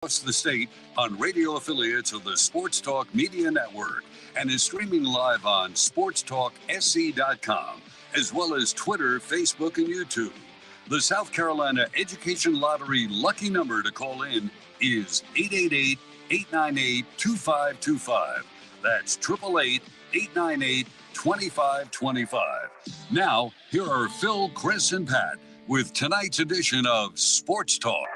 across the state on radio affiliates of the Sports Talk Media Network and is streaming live on sportstalksc.com, as well as Twitter, Facebook, and YouTube. The South Carolina Education Lottery lucky number to call in is 888-898-2525. That's 888-898-2525. Now, here are Phil, Chris, and Pat with tonight's edition of Sports Talk.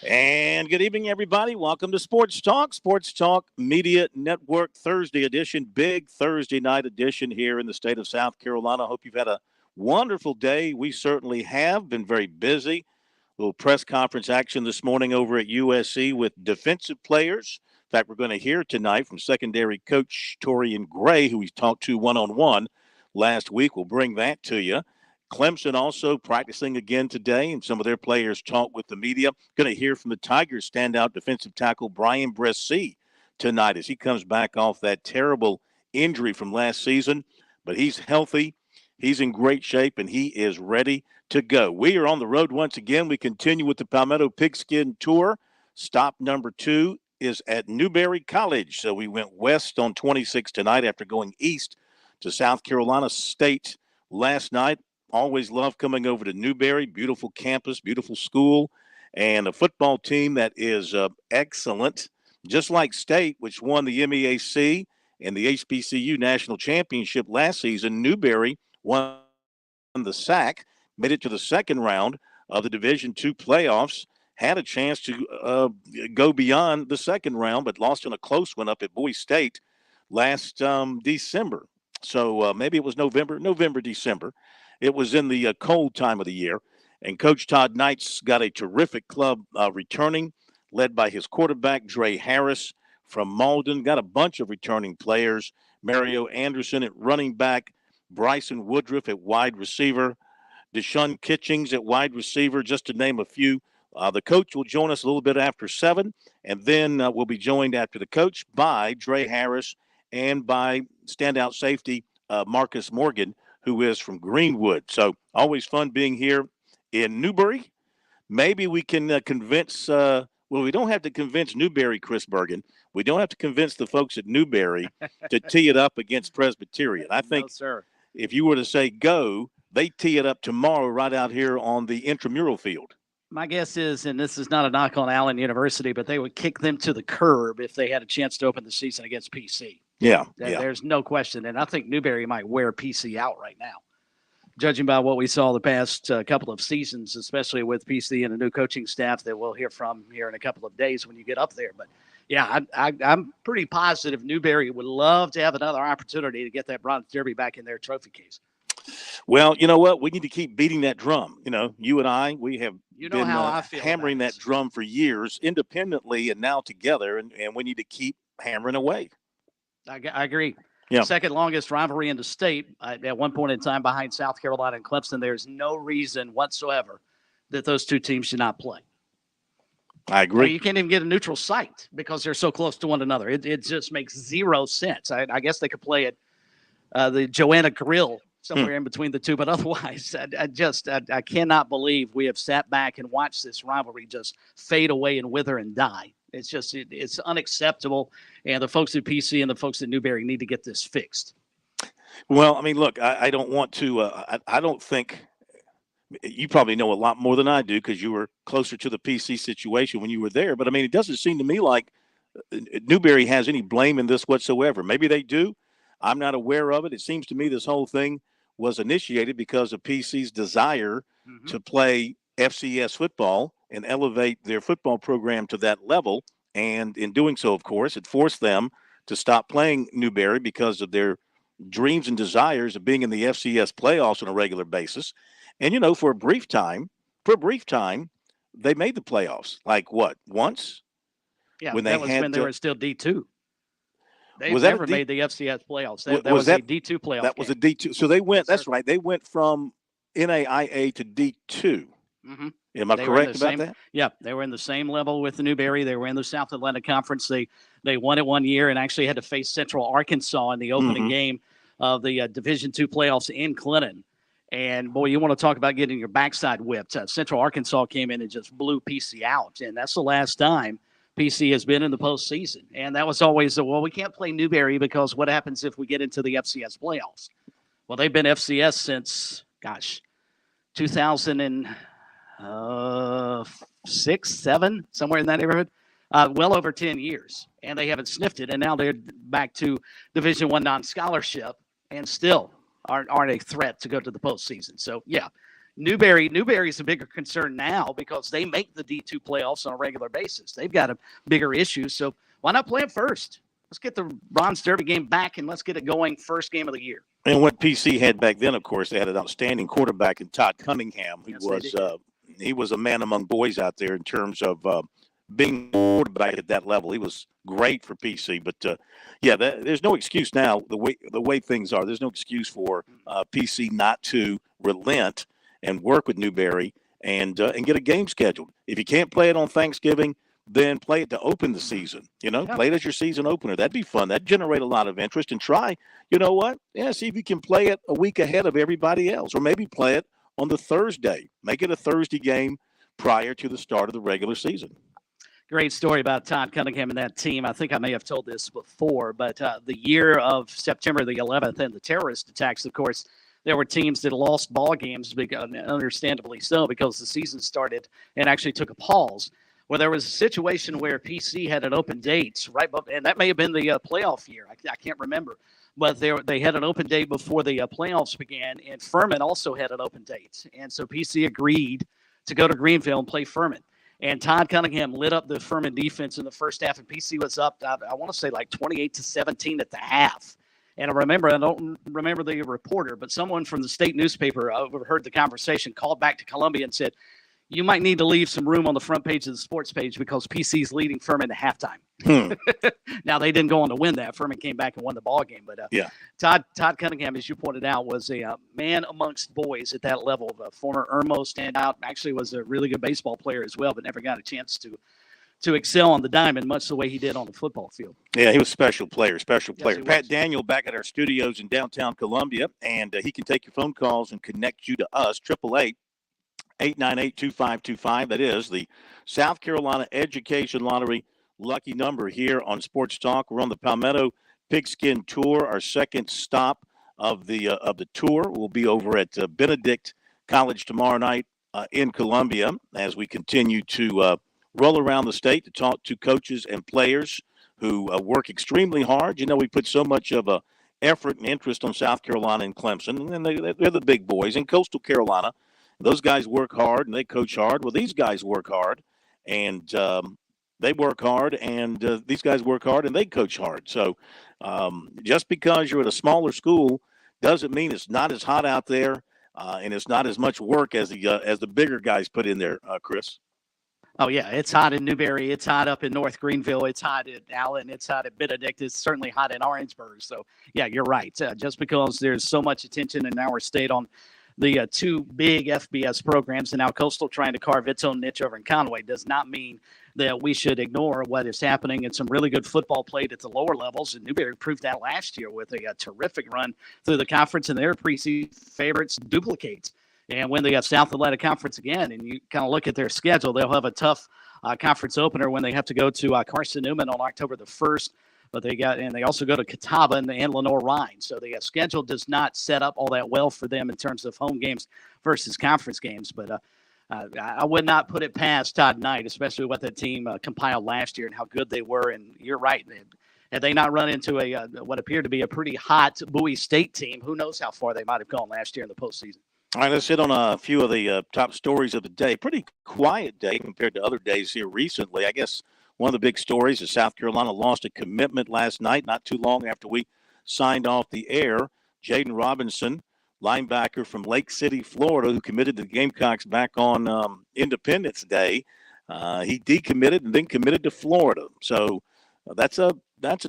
And good evening, everybody. Welcome to Sports Talk Media Network Thursday edition, big Thursday night edition here in the state of South Carolina. I hope you've had a wonderful day. We certainly have been very busy. A little press conference action this morning over at USC with defensive players. In fact, we're going to hear tonight from secondary coach Torian Gray, who we talked to one-on-one last week. We'll bring that to you. Clemson also practicing again today, and some of their players talk with the media. Going to hear from the Tigers standout defensive tackle Brian Bresee tonight as he comes back off that terrible injury from last season. But he's healthy, he's in great shape, and he is ready to go. We are on the road once again. We continue with the Palmetto Pigskin Tour. Stop number 2 is at Newberry College. So we went west on 26 tonight after going east to South Carolina State last night. Always love coming over to Newberry. Beautiful campus, beautiful school, and a football team that is excellent. Just like State, which won the MEAC and the HBCU National Championship last season, Newberry won the SAC, made it to the second round of the Division II playoffs, had a chance to go beyond the second round, but lost in a close one up at Boise State last December. So maybe it was December. It was in the cold time of the year, and Coach Todd Knight's got a terrific club returning, led by his quarterback, Dre Harris from Malden. Got a bunch of returning players, Mario Anderson at running back, Bryson Woodruff at wide receiver, Deshaun Kitchings at wide receiver, just to name a few. The coach will join us a little bit after 7, and then we'll be joined after the coach by Dre Harris and by standout safety Marcus Morgan, who is from Greenwood. So always fun being here in Newberry. Maybe we can convince, we don't have to convince Newberry, Chris Bergen. We don't have to convince the folks at Newberry to tee it up against Presbyterian. I think if you were to say go, they tee it up tomorrow right out here on the intramural field. My guess is, and this is not a knock on Allen University, but they would kick them to the curb if they had a chance to open the season against PC. Yeah. There's no question. And I think Newberry might wear PC out right now, judging by what we saw the past couple of seasons, especially with PC and a new coaching staff that we'll hear from here in a couple of days when you get up there. But, yeah, I'm pretty positive Newberry would love to have another opportunity to get that Bronze Derby back in their trophy case. Well, you know what? We need to keep beating that drum. You know, you and I, we have been how I feel hammering that drum for years independently and now together, and we need to keep hammering away. I agree. Yeah. Second longest rivalry in the state at one point in time behind South Carolina and Clemson. There's no reason whatsoever that those two teams should not play. I agree. You can't even get a neutral site because they're so close to one another. It just makes zero sense. I guess they could play at the Joanna Grill somewhere in between the two, but otherwise, I cannot believe we have sat back and watched this rivalry just fade away and wither and die. It's just it's unacceptable, and the folks at PC and the folks at Newberry need to get this fixed. Well, I mean, look, I don't want to. I don't think you probably know a lot more than I do because you were closer to the PC situation when you were there. But I mean, it doesn't seem to me like Newberry has any blame in this whatsoever. Maybe they do. I'm not aware of it. It seems to me this whole thing was initiated because of PC's desire to play FCS football and elevate their football program to that level. And in doing so, of course, it forced them to stop playing Newberry because of their dreams and desires of being in the FCS playoffs on a regular basis. And, you know, for a brief time, they made the playoffs. Like what, once? Yeah, when they were still D2. They was never made the FCS playoffs. That was a D2 playoff. That was a D2. So they went. That's right. They went from NAIA to D2. Mm-hmm. Am I correct about that? Yeah, they were in the same level with the Newberry. They were in the South Atlantic Conference. They won it one year and actually had to face Central Arkansas in the opening game of the Division II playoffs in Clinton. And, boy, you want to talk about getting your backside whipped. Central Arkansas came in and just blew PC out, and that's the last time PC has been in the postseason. And that was always, well, we can't play Newberry because what happens if we get into the FCS playoffs? Well, they've been FCS since, 2006, 7, somewhere in that neighborhood. Well over 10 years, and they haven't sniffed it. And now they're back to Division I non-scholarship and still aren't a threat to go to the postseason. So, yeah, Newberry's a bigger concern now because they make the D2 playoffs on a regular basis. They've got a bigger issue, so why not play them first? Let's get the Bronze Derby game back, and let's get it going first game of the year. And what PC had back then, of course, they had an outstanding quarterback in Todd Cunningham, who he was a man among boys out there in terms of being a quarterback at that level. He was great for PC, but there's no excuse now. The way things are, there's no excuse for PC not to relent and work with Newberry and get a game scheduled. If you can't play it on Thanksgiving, then play it to open the season. Play it as your season opener. That'd be fun. That'd generate a lot of interest. And try, see if you can play it a week ahead of everybody else, or maybe play it on the Thursday. Make it a Thursday game prior to the start of the regular season. Great story about Todd Cunningham and that team. I think I may have told this before, but the year of September the 11th and the terrorist attacks, of course, there were teams that lost ball games, understandably so, because the season started and actually took a pause. Well, there was a situation where PC had an open date, and that may have been the playoff year. I can't remember. But they had an open date before the playoffs began, and Furman also had an open date. And so PC agreed to go to Greenville and play Furman. And Todd Cunningham lit up the Furman defense in the first half, and PC was up, I want to say like 28-17 at the half. And I don't remember the reporter, but someone from the state newspaper overheard the conversation, called back to Columbia and said, you might need to leave some room on the front page of the sports page because PC's leading Furman at halftime. Now, they didn't go on to win that. Furman came back and won the ball game. But Todd Cunningham, as you pointed out, was a man amongst boys at that level. A former Irmo standout. Actually was a really good baseball player as well, but never got a chance to excel on the diamond much the way he did on the football field. Yeah, he was a special player. Yes, Pat Daniel back at our studios in downtown Columbia, and he can take your phone calls and connect you to us, 888-898-2525. That is the South Carolina Education Lottery lucky number here on Sports Talk. We're on the Palmetto Pigskin Tour. Our second stop of the tour will be over at Benedict College tomorrow night in Columbia as we continue to roll around the state to talk to coaches and players who work extremely hard. We put so much of a effort and interest on South Carolina and Clemson, and they're the big boys. In Coastal Carolina, those guys work hard and they coach hard. Well, these guys work hard and they work hard, and these guys work hard and they coach hard. So just because you're at a smaller school doesn't mean it's not as hot out there and it's not as much work as the bigger guys put in there, Chris. Oh, yeah, it's hot in Newberry. It's hot up in North Greenville. It's hot at Allen. It's hot at Benedict. It's certainly hot in Orangeburg. So, yeah, you're right. Just because there's so much attention in our state on the two big FBS programs, and now Coastal trying to carve its own niche over in Conway, does not mean that we should ignore what is happening and some really good football played at the lower levels. And Newberry proved that last year with a terrific run through the conference, and their preseason favorites duplicate and win the South Atlantic Conference again. And you kind of look at their schedule, they'll have a tough conference opener when they have to go to Carson Newman on October the 1st. But they also go to Catawba and Lenore-Rhine. So the schedule does not set up all that well for them in terms of home games versus conference games. But I would not put it past Todd Knight, especially what that team compiled last year and how good they were. And you're right. Had they not run into what appeared to be a pretty hot Bowie State team, who knows how far they might have gone last year in the postseason. All right, let's hit on a few of the top stories of the day. Pretty quiet day compared to other days here recently. I guess one of the big stories is South Carolina lost a commitment last night, not too long after we signed off the air. Jaden Robinson, linebacker from Lake City, Florida, who committed to the Gamecocks back on Independence Day. He decommitted and then committed to Florida. So that's a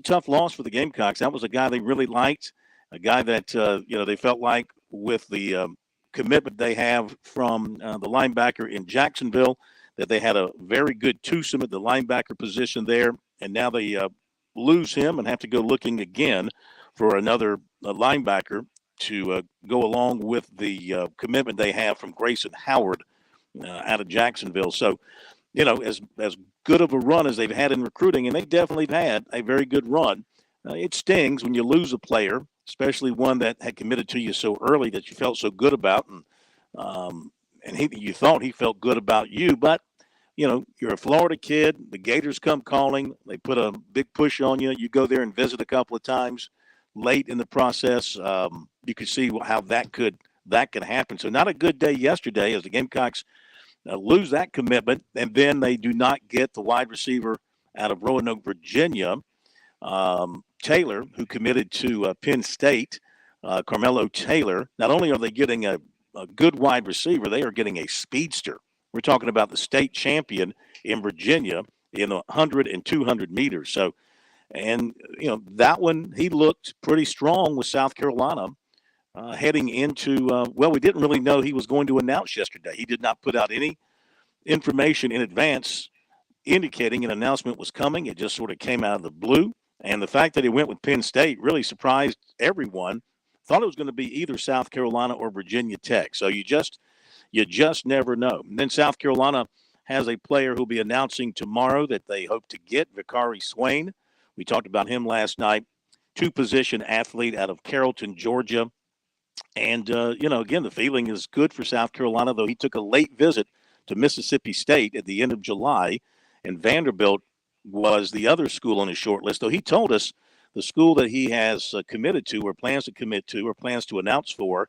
tough loss for the Gamecocks. That was a guy they really liked, a guy that they felt like with the commitment they have from the linebacker in Jacksonville, that they had a very good twosome at the linebacker position there, and now they lose him and have to go looking again for another linebacker to go along with the commitment they have from Grayson Howard out of Jacksonville. So, as good of a run as they've had in recruiting, and they definitely have had a very good run, it stings when you lose a player, especially one that had committed to you so early that you felt so good about, and you thought he felt good about you. But, you're a Florida kid. The Gators come calling. They put a big push on you. You go there and visit a couple of times late in the process. You could see how that could happen. So not a good day yesterday as the Gamecocks lose that commitment, and then they do not get the wide receiver out of Roanoke, Virginia, Taylor, who committed to Penn State, Carmelo Taylor. Not only are they getting a good wide receiver, they are getting a speedster. We're talking about the state champion in Virginia in 100 and 200 meters. So, and, that one, he looked pretty strong with South Carolina heading into, we didn't really know he was going to announce yesterday. He did not put out any information in advance indicating an announcement was coming. It just sort of came out of the blue. And the fact that he went with Penn State really surprised everyone. Thought it was going to be either South Carolina or Virginia Tech. So you just never know. And then South Carolina has a player who'll be announcing tomorrow that they hope to get, Vicari Swain. We talked about him last night, two-position athlete out of Carrollton, Georgia. And, again, the feeling is good for South Carolina, though he took a late visit to Mississippi State at the end of July, and Vanderbilt was the other school on his short list. Though he told us the school that he has committed to or plans to commit to or plans to announce for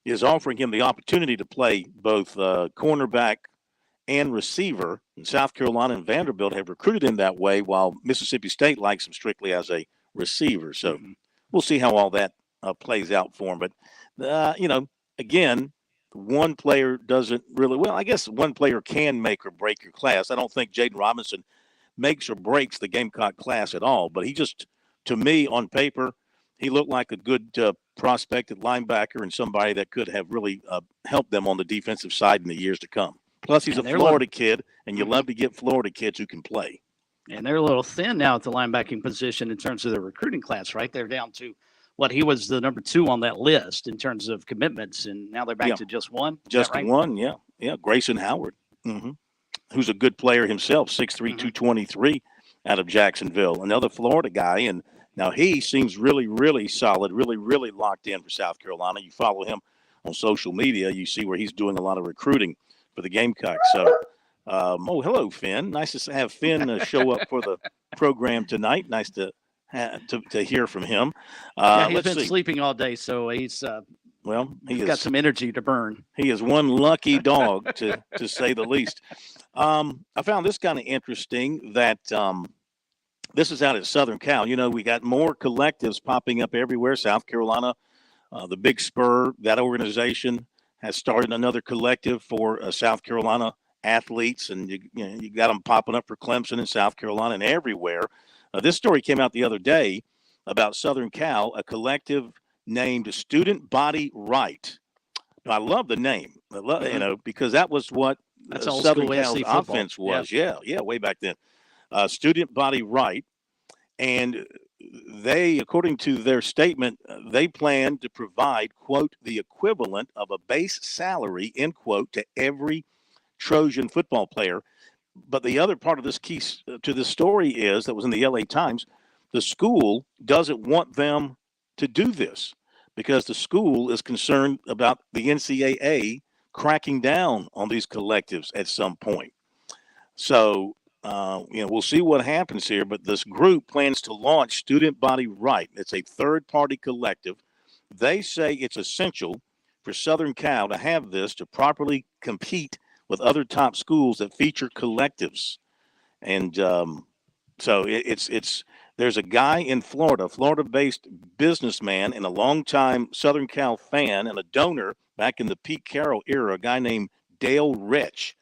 is offering him the opportunity to play both cornerback and receiver. And South Carolina and Vanderbilt have recruited him that way, while Mississippi State likes him strictly as a receiver. So we'll see how all that plays out for him. But, again, one player doesn't really – well, I guess one player can make or break your class. I don't think Jaden Robinson makes or breaks the Gamecock class at all. But he just, to me, on paper, he looked like a good prospect at linebacker and somebody that could have really helped them on the defensive side in the years to come. Plus, he's a Florida kid, and you love to get Florida kids who can play. And they're a little thin now at the linebacking position in terms of the recruiting class, right? They're down to he was the number 2 on that list in terms of commitments, and now they're back to just one. Just right? one, yeah. Grayson Howard, who's a good player himself, 6'3", 223 out of Jacksonville. Another Florida guy, and now he seems really, really solid, really, really locked in for South Carolina. You follow him on social media, you see where he's doing a lot of recruiting for the Gamecocks. So, hello, Finn. Nice to have Finn show up for the program tonight. Nice to hear from him. He's been sleeping all day, so he's got some energy to burn. He is one lucky dog, to say the least. I found this kind of interesting that this is out at Southern Cal. We got more collectives popping up everywhere. South Carolina, the Big Spur, that organization has started another collective for South Carolina athletes, and you got them popping up for Clemson and South Carolina and everywhere. This story came out the other day about Southern Cal, a collective named Student Body Right. Now, I love the name, because that was what Southern Cal's offense was. Yeah, way back then. Student Body Right. And they, according to their statement, they plan to provide, quote, the equivalent of a base salary, end quote, to every Trojan football player. But the other part of this key to this story is, that was in the LA Times, the school doesn't want them to do this because the school is concerned about the NCAA cracking down on these collectives at some point. So, we'll see what happens here, but this group plans to launch Student Body Right. It's a third-party collective. They say it's essential for Southern Cal to have this to properly compete with other top schools that feature collectives. And so there's a guy in Florida-based businessman and a longtime Southern Cal fan and a donor back in the Pete Carroll era, a guy named Dale Rich.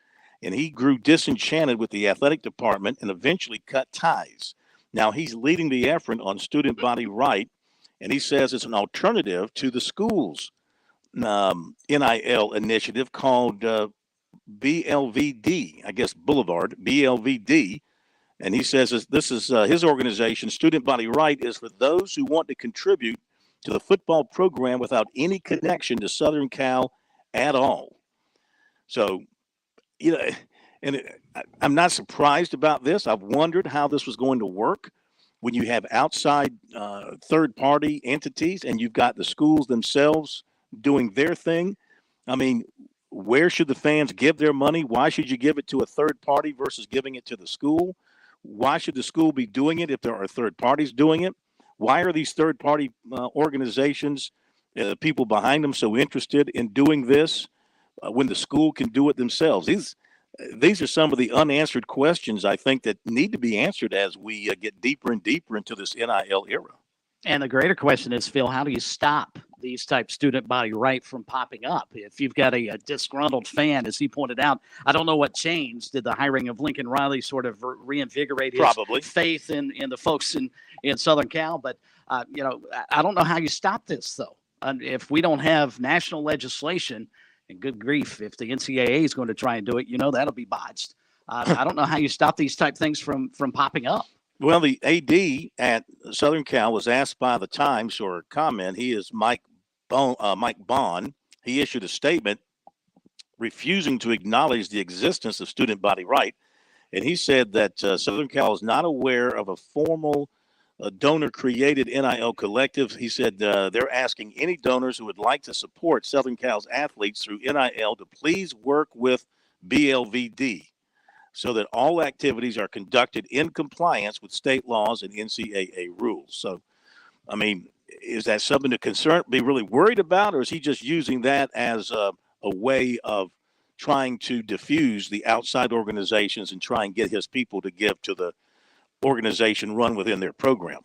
And he grew disenchanted with the athletic department and eventually cut ties. Now he's leading the effort on Student Body Right, and he says it's an alternative to the school's NIL initiative called BLVD, I guess Boulevard, BLVD. And he says this is his organization, Student Body Right, is for those who want to contribute to the football program without any connection to Southern Cal at all. So, and I'm not surprised about this. I've wondered how this was going to work when you have outside third-party entities and you've got the schools themselves doing their thing. I mean, where should the fans give their money? Why should you give it to a third party versus giving it to the school? Why should the school be doing it if there are third parties doing it? Why are these third-party organizations, people behind them, so interested in doing this when the school can do it themselves? These are some of the unanswered questions, I think, that need to be answered as we get deeper and deeper into this NIL era. And the greater question is, Phil, how do you stop these type student body right from popping up? If you've got a disgruntled fan, as he pointed out, I don't know what changed. Did the hiring of Lincoln Riley sort of reinvigorate his faith in the folks in Southern Cal? But, I don't know how you stop this, though. If we don't have national legislation, and good grief, if the NCAA is going to try and do it, that'll be botched. I don't know how you stop these type things from popping up. Well, the AD at Southern Cal was asked by the Times for a comment. He is Mike Bond. He issued a statement refusing to acknowledge the existence of student body right. And he said that Southern Cal is not aware of a formal donor-created NIL collective. He said they're asking any donors who would like to support Southern Cal's athletes through NIL to please work with BLVD, so that all activities are conducted in compliance with state laws and NCAA rules. So, I mean, is that something to be really worried about, or is he just using that as a way of trying to diffuse the outside organizations and try and get his people to give to the organization run within their program?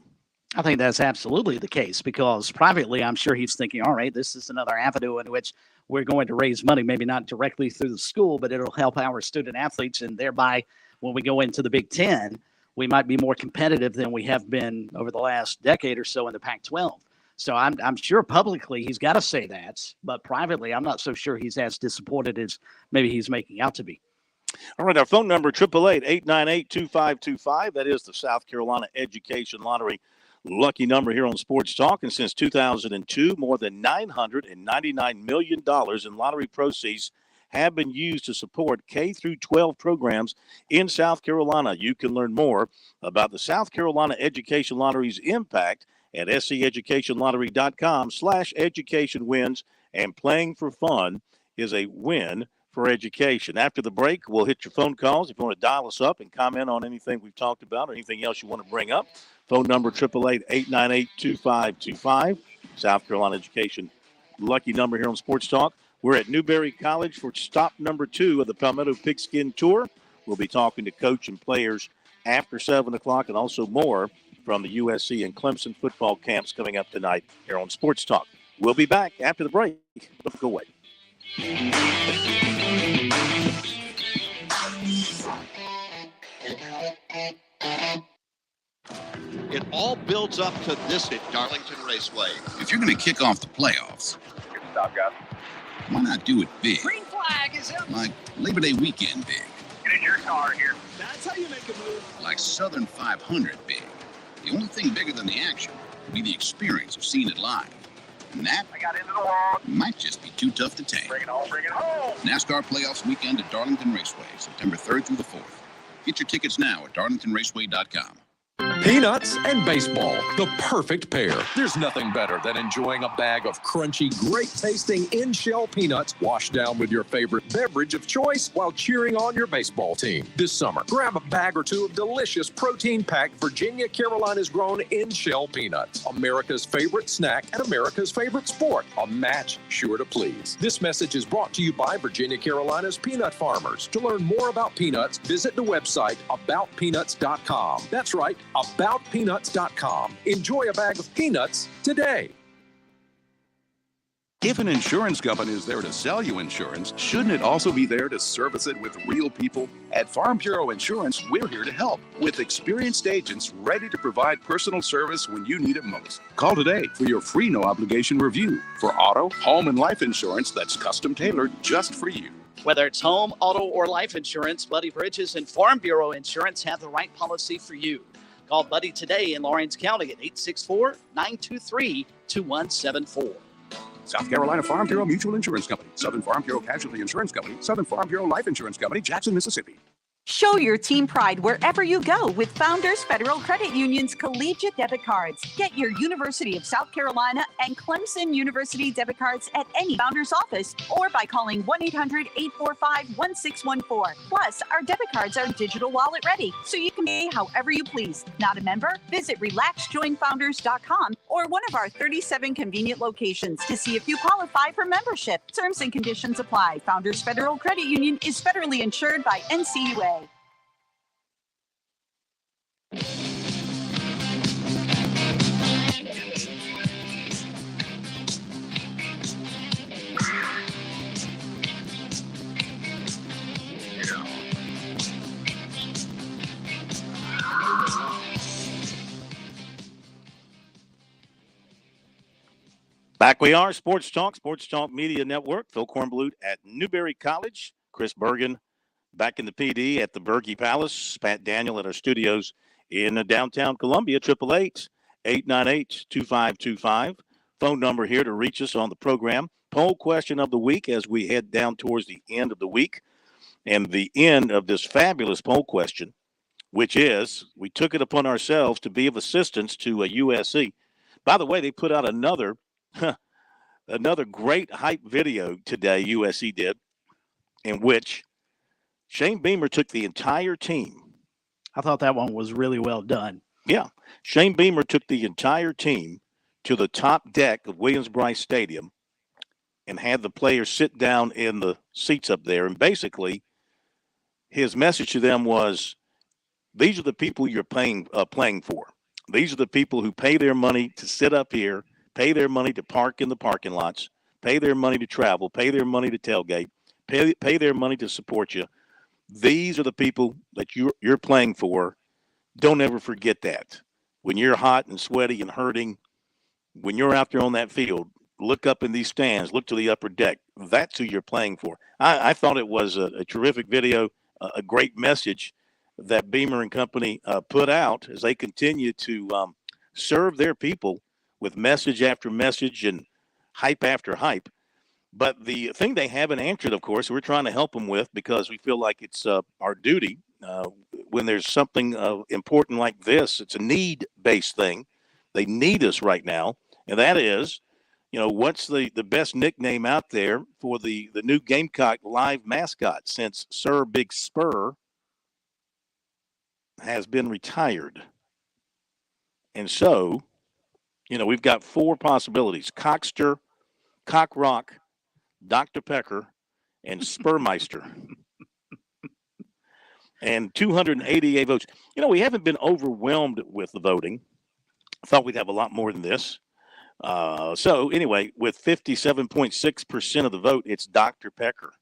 I think that's absolutely the case, because privately, I'm sure he's thinking, all right, this is another avenue in which we're going to raise money, maybe not directly through the school, but it'll help our student athletes. And thereby, when we go into the Big Ten, we might be more competitive than we have been over the last decade or so in the Pac-12. So I'm sure publicly he's got to say that, but privately, I'm not so sure he's as disappointed as maybe he's making out to be. All right, our phone number, 888-898-2525. That is the South Carolina Education Lottery lucky number here on Sports Talk. And since 2002, more than $999 million in lottery proceeds have been used to support K-12 programs in South Carolina. You can learn more about the South Carolina Education Lottery's impact at seeducationlottery.com/education wins. And playing for fun is a win for education. After the break, we'll hit your phone calls if you want to dial us up and comment on anything we've talked about or anything else you want to bring up. Phone number 888-898-2525. South Carolina Education lucky number here on Sports Talk. We're at Newberry College for stop number 2 of the Palmetto Pigskin Tour. We'll be talking to coach and players after 7 o'clock, and also more from the USC and Clemson football camps coming up tonight here on Sports Talk. We'll be back after the break. Don't go away. It all builds up to this at Darlington Raceway. If you're going to kick off the playoffs, good stop, guys. Why not do it big? Green flag is up. Like Labor Day weekend big. Get in your car here. That's how you make a move. Like Southern 500 big. The only thing bigger than the action would be the experience of seeing it live. And that I got into the wall. might just be too tough to take. Bring it on, bring it home. NASCAR Playoffs weekend at Darlington Raceway, September 3rd through the 4th. Get your tickets now at darlingtonraceway.com. Peanuts and baseball, the perfect pair. There's nothing better than enjoying a bag of crunchy, great-tasting in-shell peanuts washed down with your favorite beverage of choice while cheering on your baseball team. This summer, grab a bag or two of delicious protein-packed Virginia Carolina's grown in-shell peanuts. America's favorite snack and America's favorite sport. A match sure to please. This message is brought to you by Virginia Carolina's peanut farmers. To learn more about peanuts, visit the website aboutpeanuts.com. That's right, aboutpeanuts.com. Enjoy a bag of peanuts today. If an insurance company is there to sell you insurance, shouldn't it also be there to service it with real people? At Farm Bureau Insurance, we're here to help with experienced agents ready to provide personal service when you need it most. Call today for your free no-obligation review for auto, home, and life insurance that's custom tailored just for you. Whether it's home, auto, or life insurance, Buddy Bridges and Farm Bureau Insurance have the right policy for you. Call Buddy today in Lawrence County at 864-923-2174. South Carolina Farm Bureau Mutual Insurance Company, Southern Farm Bureau Casualty Insurance Company, Southern Farm Bureau Life Insurance Company, Jackson, Mississippi. Show your team pride wherever you go with Founders Federal Credit Union's collegiate debit cards. Get your University of South Carolina and Clemson University debit cards at any Founders office or by calling 1-800-845-1614. Plus, our debit cards are digital wallet ready, so you can pay however you please. Not a member? Visit relaxjoinfounders.com or one of our 37 convenient locations to see if you qualify for membership. Terms and conditions apply. Founders Federal Credit Union is federally insured by NCUA. Back we are, Sports Talk Media Network. Phil Kornblut at Newberry College. Chris Bergen back in the PD at the Berkey Palace. Pat Daniel at our studios in downtown Columbia. 888-898-2525. Phone number here to reach us on the program. Poll question of the week as we head down towards the end of the week. And the end of this fabulous poll question, which is, we took it upon ourselves to be of assistance to USC. By the way, they put out another great hype video today, USC did, in which Shane Beamer took the entire team. I thought that one was really well done. Yeah. Shane Beamer took the entire team to the top deck of Williams-Brice Stadium and had the players sit down in the seats up there. And basically, his message to them was, these are the people you're playing for. These are the people who pay their money to sit up here, pay their money to park in the parking lots, pay their money to travel, pay their money to tailgate, pay their money to support you. These are the people that you're playing for. Don't ever forget that. When you're hot and sweaty and hurting, when you're out there on that field, look up in these stands, look to the upper deck. That's who you're playing for. I thought it was a terrific video, a great message that Beamer and company put out as they continue to serve their people with message after message and hype after hype. But the thing they haven't answered, of course, we're trying to help them with, because we feel like it's our duty when there's something important like this. It's a need-based thing. They need us right now, and that is, what's the best nickname out there for the new Gamecock live mascot since Sir Big Spur has been retired. And so, we've got four possibilities: Cockster, Cock Rock, Dr. Pecker, and Spurmeister. And 288 votes. We haven't been overwhelmed with the voting. I thought we'd have a lot more than this. So anyway, with 57.6% of the vote, it's Dr. Pecker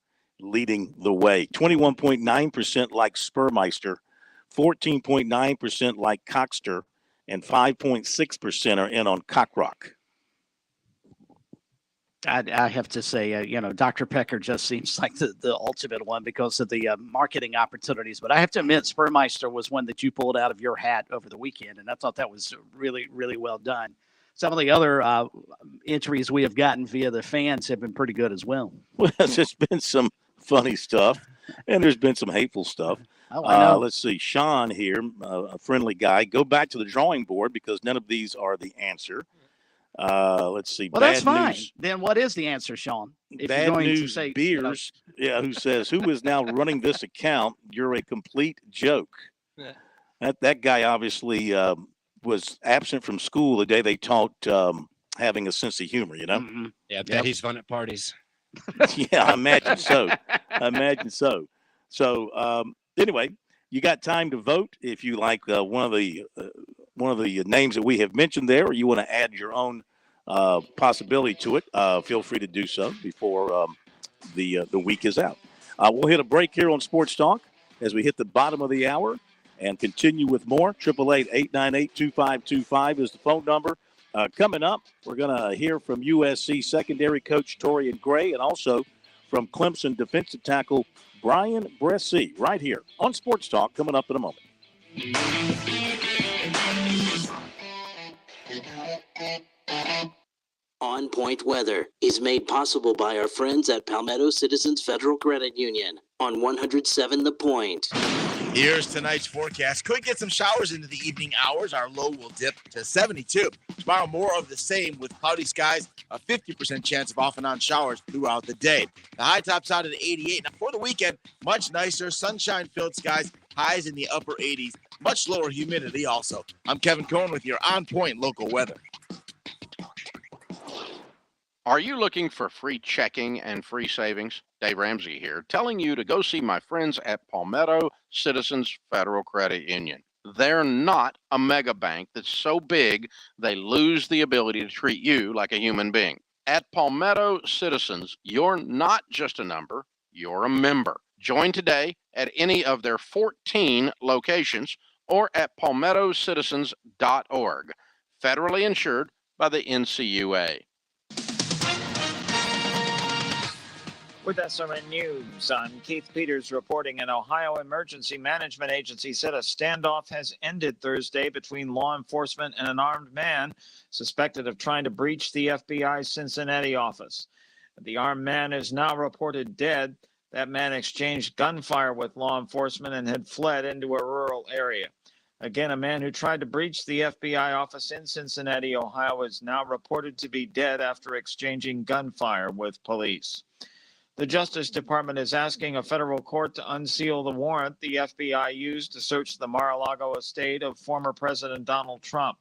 leading the way. 21.9% like Spurmeister, 14.9% like Cockster, and 5.6% are in on Cock Rock. I have to say, Dr. Pecker just seems like the ultimate one because of the marketing opportunities. But I have to admit, Spurmeister was one that you pulled out of your hat over the weekend, and I thought that was really, really well done. Some of the other entries we have gotten via the fans have been pretty good as well. Well, there's been some funny stuff, and there's been some hateful stuff. Oh, I know. Let's see. Sean here, a friendly guy. Go back to the drawing board because none of these are the answer. Let's see. Well, that's fine. Then what is the answer, Sean? If Bad you're going News to say, Beers, who says, who is now running this account? You're a complete joke. Yeah. That guy obviously was absent from school the day they taught having a sense of humor, Mm-hmm. Yeah, I bet he's fun at parties. Yeah, I imagine so. So anyway, you got time to vote if you like one of the names that we have mentioned there, or you want to add your own possibility to it. Feel free to do so before the week is out. We'll hit a break here on Sports Talk as we hit the bottom of the hour and continue with more. 888-898-2525 is the phone number. Coming up, we're going to hear from USC secondary coach Torian Gray and also from Clemson defensive tackle Brian Bresee right here on Sports Talk, coming up in a moment. On Point weather is made possible by our friends at Palmetto Citizens Federal Credit Union on 107 The Point. Here's tonight's forecast. Could get some showers into the evening hours. Our low will dip to 72. Tomorrow, more of the same with cloudy skies, a 50% chance of off and on showers throughout the day. The high tops out at 88. Now, for the weekend, much nicer, sunshine-filled skies, highs in the upper 80s, much lower humidity also. I'm Kevin Cohen with your On Point local weather. Are you looking for free checking and free savings? Dave Ramsey here, telling you to go see my friends at Palmetto Citizens Federal Credit Union. They're not a mega bank that's so big they lose the ability to treat you like a human being. At Palmetto Citizens, you're not just a number, you're a member. Join today at any of their 14 locations or at palmettocitizens.org. Federally insured by the NCUA. With SRN News, I'm Keith Peters reporting. An Ohio Emergency Management Agency said a standoff has ended Thursday between law enforcement and an armed man suspected of trying to breach the FBI's Cincinnati office. The armed man is now reported dead. That man exchanged gunfire with law enforcement and had fled into a rural area. Again, a man who tried to breach the FBI office in Cincinnati, Ohio, is now reported to be dead after exchanging gunfire with police. The Justice Department is asking a federal court to unseal the warrant the FBI used to search the Mar-a-Lago estate of former President Donald Trump.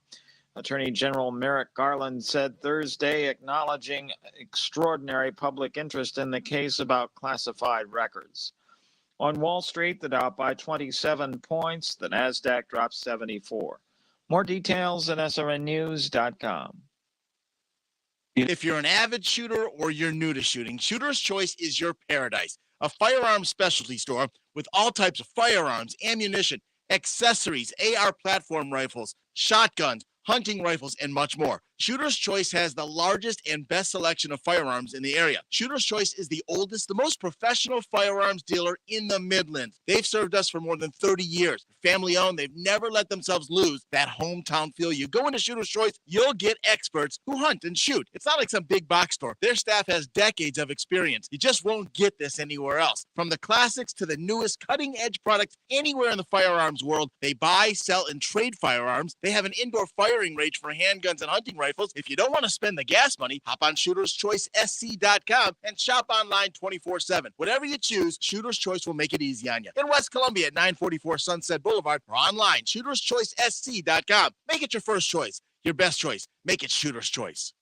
Attorney General Merrick Garland said Thursday, acknowledging extraordinary public interest in the case about classified records. On Wall Street, the Dow by 27 points, the Nasdaq dropped 74. More details at srnnews.com. If you're an avid shooter or you're new to shooting, Shooter's Choice is your paradise. A firearms specialty store with all types of firearms, ammunition, accessories, AR platform rifles, shotguns, hunting rifles, and much more. Shooter's Choice has the largest and best selection of firearms in the area. Shooter's Choice is the oldest, the most professional firearms dealer in the Midlands. They've served us for more than 30 years. Family owned, they've never let themselves lose that hometown feel. You go into Shooter's Choice, you'll get experts who hunt and shoot. It's not like some big box store. Their staff has decades of experience. You just won't get this anywhere else. From the classics to the newest cutting-edge products anywhere in the firearms world, they buy, sell, and trade firearms. They have an indoor firing range for handguns and hunting rifles. If you don't want to spend the gas money, hop on shooterschoicesc.com and shop online 24/7. Whatever you choose, Shooter's Choice will make it easy on you. In West Columbia at 944 Sunset Boulevard or online, shooterschoicesc.com. Make it your first choice, your best choice. Make it Shooter's Choice.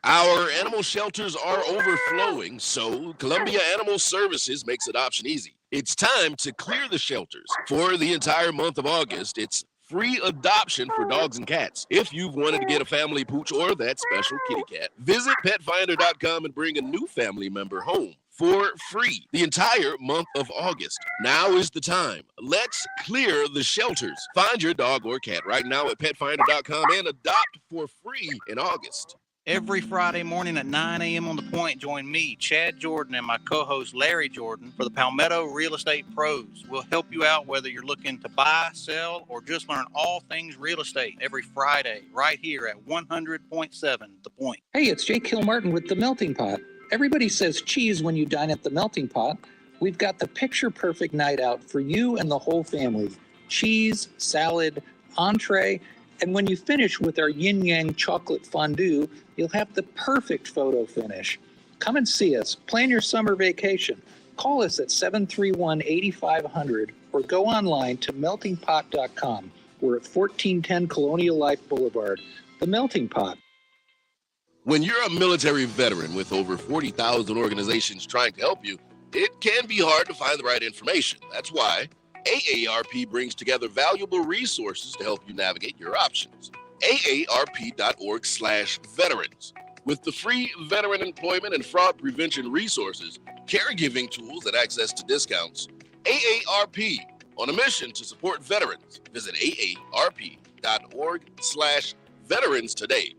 Our animal shelters are overflowing, so Columbia Animal Services makes adoption easy. It's time to clear the shelters. For the entire month of August, it's free adoption for dogs and cats. If you've wanted to get a family pooch or that special kitty cat, visit petfinder.com and bring a new family member home for free the entire month of August. Now is the time. Let's clear the shelters. Find your dog or cat right now at petfinder.com and adopt for free in August. Every Friday morning at 9 a.m. on The Point, join me, Chad Jordan, and my co-host Larry Jordan for the Palmetto Real Estate Pros. We'll help you out whether you're looking to buy, sell, or just learn all things real estate every Friday right here at 100.7 The Point. Hey, it's Jake Kilmartin with The Melting Pot. Everybody says cheese when you dine at The Melting Pot. We've got the picture-perfect night out for you and the whole family. Cheese, salad, entree, and when you finish with our yin-yang chocolate fondue, you'll have the perfect photo finish. Come and see us. Plan your summer vacation. Call us at 731-8500 or go online to meltingpot.com. We're at 1410 Colonial Life Boulevard. The Melting Pot. When you're a military veteran with over 40,000 organizations trying to help you, it can be hard to find the right information. That's why AARP brings together valuable resources to help you navigate your options. AARP.org/veterans. With the free veteran employment and fraud prevention resources, caregiving tools, and access to discounts, AARP, on a mission to support veterans. Visit AARP.org/veterans today.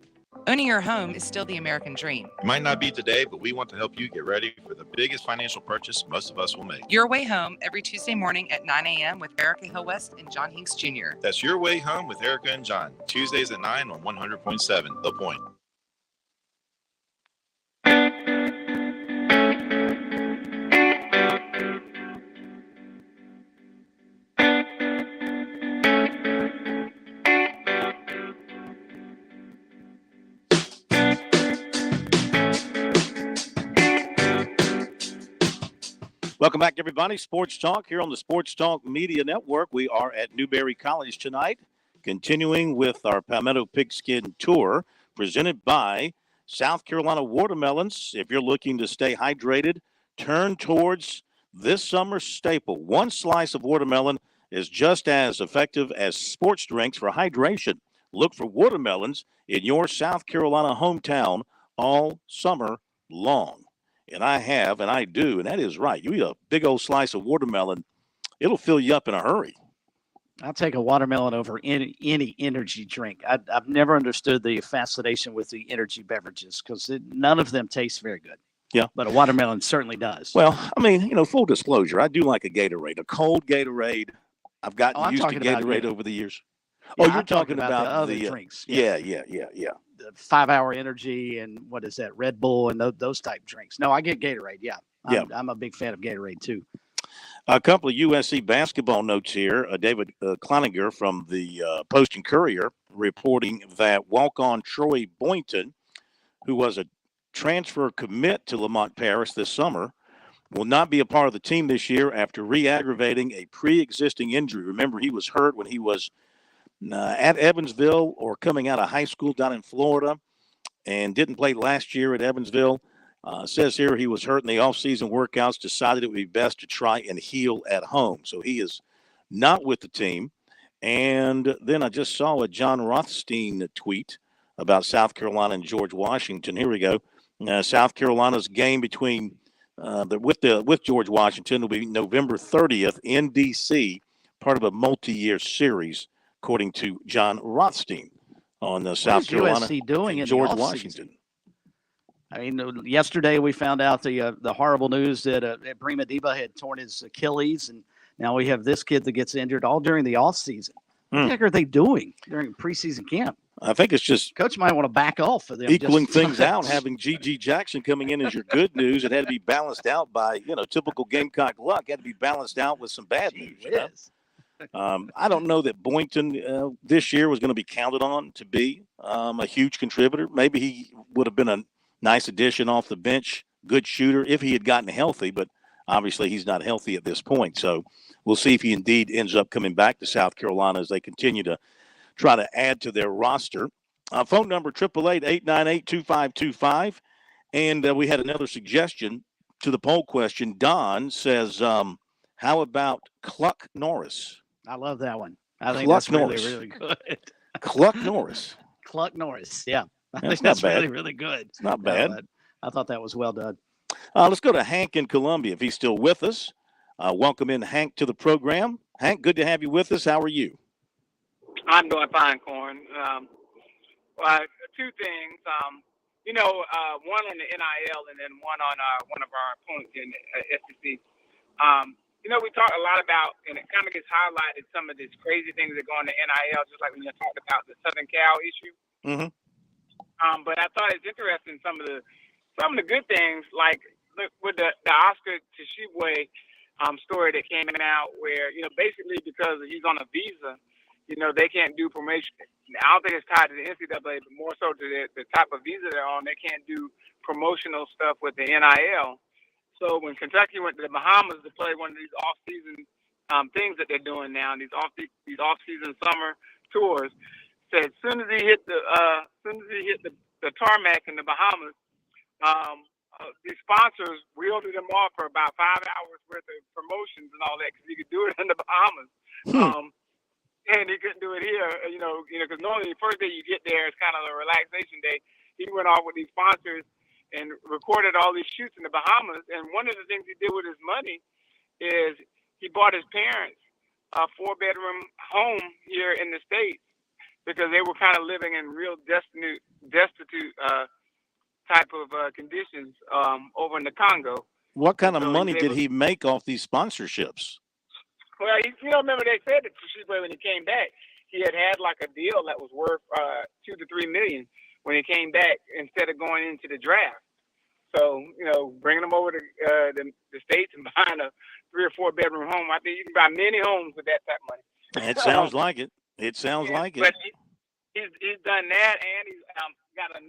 Owning your home is still the American dream. It might not be today, but we want to help you get ready for the biggest financial purchase most of us will make. Your Way Home every Tuesday morning at 9 a.m. with Erica Hill West and John Hinks Jr. That's Your Way Home with Erica and John, Tuesdays at 9 on 100.7 The Point. Welcome back, everybody. Sports Talk here on the Sports Talk Media Network. We are at Newberry College tonight, continuing with our Palmetto Pigskin Tour, presented by South Carolina Watermelons. If you're looking to stay hydrated, turn towards this summer's staple. One slice of watermelon is just as effective as sports drinks for hydration. Look for watermelons in your South Carolina hometown all summer long. And I have, and I do, and that is right. You eat a big old slice of watermelon, it'll fill you up in a hurry. I'll take a watermelon over any energy drink. I've never understood the fascination with the energy beverages because none of them taste very good. Yeah. But a watermelon certainly does. Well, I mean, full disclosure, I do like a Gatorade, a cold Gatorade. I've gotten used to Gatorade over the years. Yeah, you're talking about the other the drinks. Yeah. The 5-hour energy and what is that, Red Bull and those type drinks. No, I get Gatorade. Yeah. I'm a big fan of Gatorade too. A couple of USC basketball notes here. David Cloninger from the Post and Courier reporting that walk-on Troy Boynton, who was a transfer commit to Lamont Paris this summer, will not be a part of the team this year after re-aggravating a pre-existing injury. Remember, he was hurt when he was at Evansville or coming out of high school down in Florida and didn't play last year at Evansville. Says here he was hurt in the offseason workouts, decided it would be best to try and heal at home. So he is not with the team. And then I just saw a John Rothstein tweet about South Carolina and George Washington. Here we go. South Carolina's game between with George Washington will be November 30th in D.C., part of a multi-year series, according to John Rothstein on South Carolina. USC doing and in George the Washington. I mean, yesterday we found out the horrible news that Prima Diba had torn his Achilles, and now we have this kid that gets injured all during the off season. What the heck are they doing during preseason camp? I think it's just coach might want to back off for them. Equaling things out, having G.G. Jackson coming in as your good news. It had to be balanced out by, typical Gamecock luck. It had to be balanced out with some bad news. I don't know that Boynton this year was going to be counted on to be a huge contributor. Maybe he would have been a nice addition off the bench, good shooter if he had gotten healthy, but obviously he's not healthy at this point. So we'll see if he indeed ends up coming back to South Carolina as they continue to try to add to their roster. Phone number 888-898-2525. And we had another suggestion to the poll question. Don says, how about Cluck Norris? I love that one. I think that's really, really good. Cluck Norris. Cluck Norris, yeah. I think That's that's not bad. really, really good. It's not bad. I thought that was well done. Let's go to Hank in Columbia if he's still with us. Welcome in, Hank, to the program. Hank, good to have you with us. How are you? I'm doing fine, Corn. Two things. One on the NIL and then one on one of our opponents in SEC. We talk a lot about, and it kind of gets highlighted, some of these crazy things that go on the NIL, just like when you talked about the Southern Cal issue. Mm-hmm. But I thought it's interesting some of the good things, like look, with the Oscar Tshiebwe story that came out, where basically because he's on a visa, they can't do promotion. I don't think it's tied to the NCAA, but more so to the type of visa they're on. They can't do promotional stuff with the NIL. So when Kentucky went to the Bahamas to play one of these off-season things that they're doing now, these off-season summer tours, said as soon as he hit the tarmac in the Bahamas, the sponsors wheeled him off for about 5 hours worth of promotions and all that because he could do it in the Bahamas. And he couldn't do it here, because normally the first day you get there is kind of a relaxation day. He went off with these sponsors and recorded all these shoots in the Bahamas. And one of the things he did with his money is he bought his parents a 4-bedroom home here in the States because they were kind of living in real destitute type of conditions over in the Congo. What kind of money did he make off these sponsorships? Well, remember they said that Tshiebwe when he came back, he had like a deal that was worth $2 to $3 million when he came back instead of going into the draft. So, bringing him over to the States and buying a 3 or 4 bedroom home, I think you can buy many homes with that type of money. It sounds like it. It sounds like it. But he's done that, and he's got a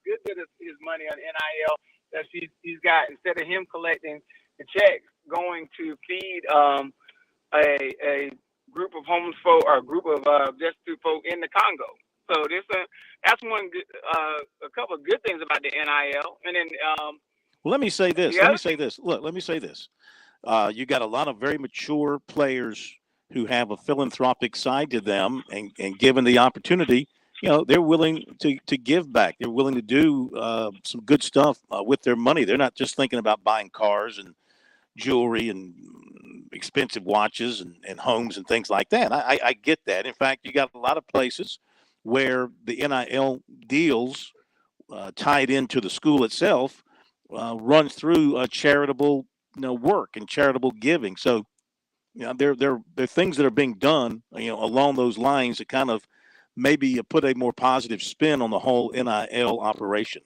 good bit of his money on NIL that he's got. Instead of him collecting the checks, going to feed a group of homeless folk or a group of destitute folk in the Congo. So that's a couple of good things about the NIL. And then Well, let me say this. the Let other me say this. Look, let me say this. You got a lot of very mature players who have a philanthropic side to them, and given the opportunity, they're willing to give back. They're willing to do some good stuff with their money. They're not just thinking about buying cars and jewelry and expensive watches and homes and things like that. I get that. In fact, you got a lot of places where the NIL deals tied into the school itself runs through charitable work and charitable giving. So there are things that are being done along those lines that kind of maybe put a more positive spin on the whole NIL operation.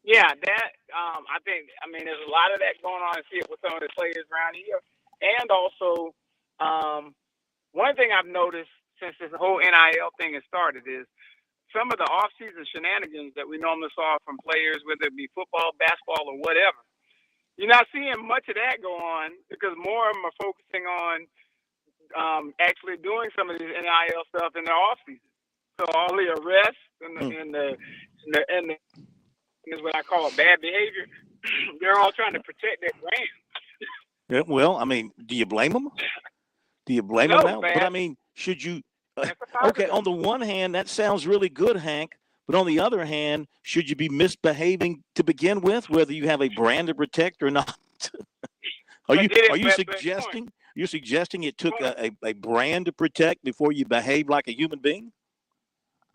Yeah, that I mean, there's a lot of that going on. I see it with some of the players around here, and also one thing I've noticed since this whole NIL thing has started is some of the off-season shenanigans that we normally saw from players, whether it be football, basketball, or whatever. You're not seeing much of that go on because more of them are focusing on actually doing some of these NIL stuff in their off-season. So all the arrests and the is what I call bad behavior. They're all trying to protect their brand. Yeah, well, I mean, do you blame them? Do you blame them now? But I mean, should you? Okay, on the one hand, that sounds really good, Hank. But on the other hand, should you be misbehaving to begin with, whether you have a brand to protect or not? Are you suggesting it took a brand to protect before you behave like a human being?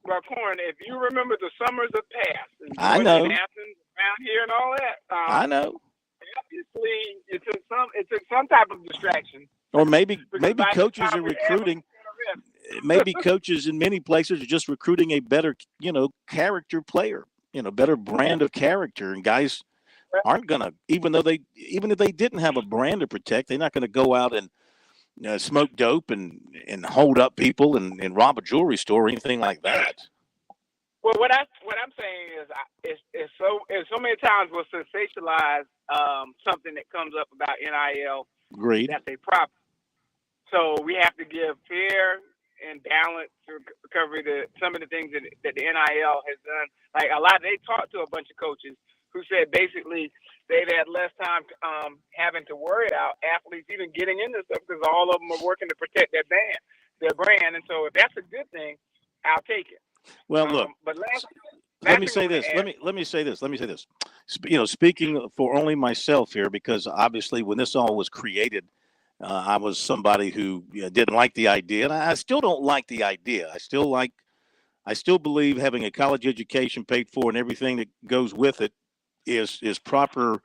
Well, Corn, if you remember the summers of past, and I know. Athens, around here and all that, I know. Obviously, it took some type of distraction. Or maybe coaches are recruiting. Maybe coaches in many places are just recruiting a better, character player, better brand of character, and guys aren't gonna, even if they didn't have a brand to protect, they're not going to go out and smoke dope and hold up people and rob a jewelry store or anything like that. Well, what I'm saying is so many times we'll sensationalize something that comes up about NIL. Agreed. That's a problem. So we have to give fair and balanced recovery to some of the things that the NIL has done. Like they talked to a bunch of coaches who said basically they've had less time having to worry about athletes even getting into stuff because all of them are working to protect their brand. And so if that's a good thing, I'll take it. Well, look. But let me say this. Let me say this. Speaking for only myself here, because obviously when this all was created, I was somebody who didn't like the idea, and I still don't like the idea. I still believe having a college education paid for and everything that goes with it is proper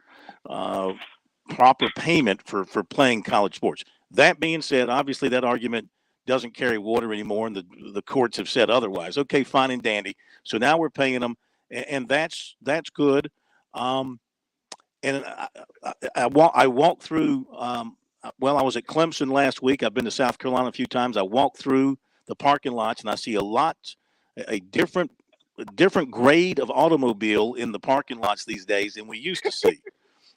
payment for playing college sports. That being said, obviously that argument doesn't carry water anymore, and the courts have said otherwise. Okay, fine and dandy. So now we're paying them, and that's good. And I walked through. Well, I was at Clemson last week. I've been to South Carolina a few times. I walked through the parking lots, and I see a different grade of automobile in the parking lots these days than we used to see.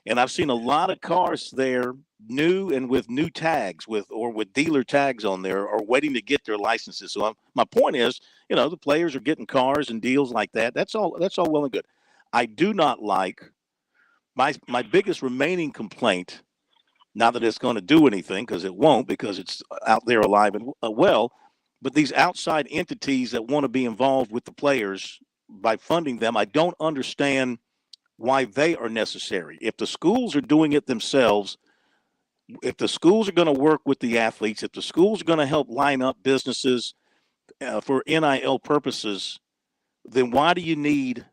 And I've seen a lot of cars there, new and with new tags, with dealer tags on there, or waiting to get their licenses. So my point is, the players are getting cars and deals like that. That's all well and good. I do not like my biggest remaining complaint. Not that it's going to do anything, because it won't, because it's out there alive and well. But these outside entities that want to be involved with the players by funding them, I don't understand why they are necessary. If the schools are doing it themselves, if the schools are going to work with the athletes, if the schools are going to help line up businesses for NIL purposes, then why do you need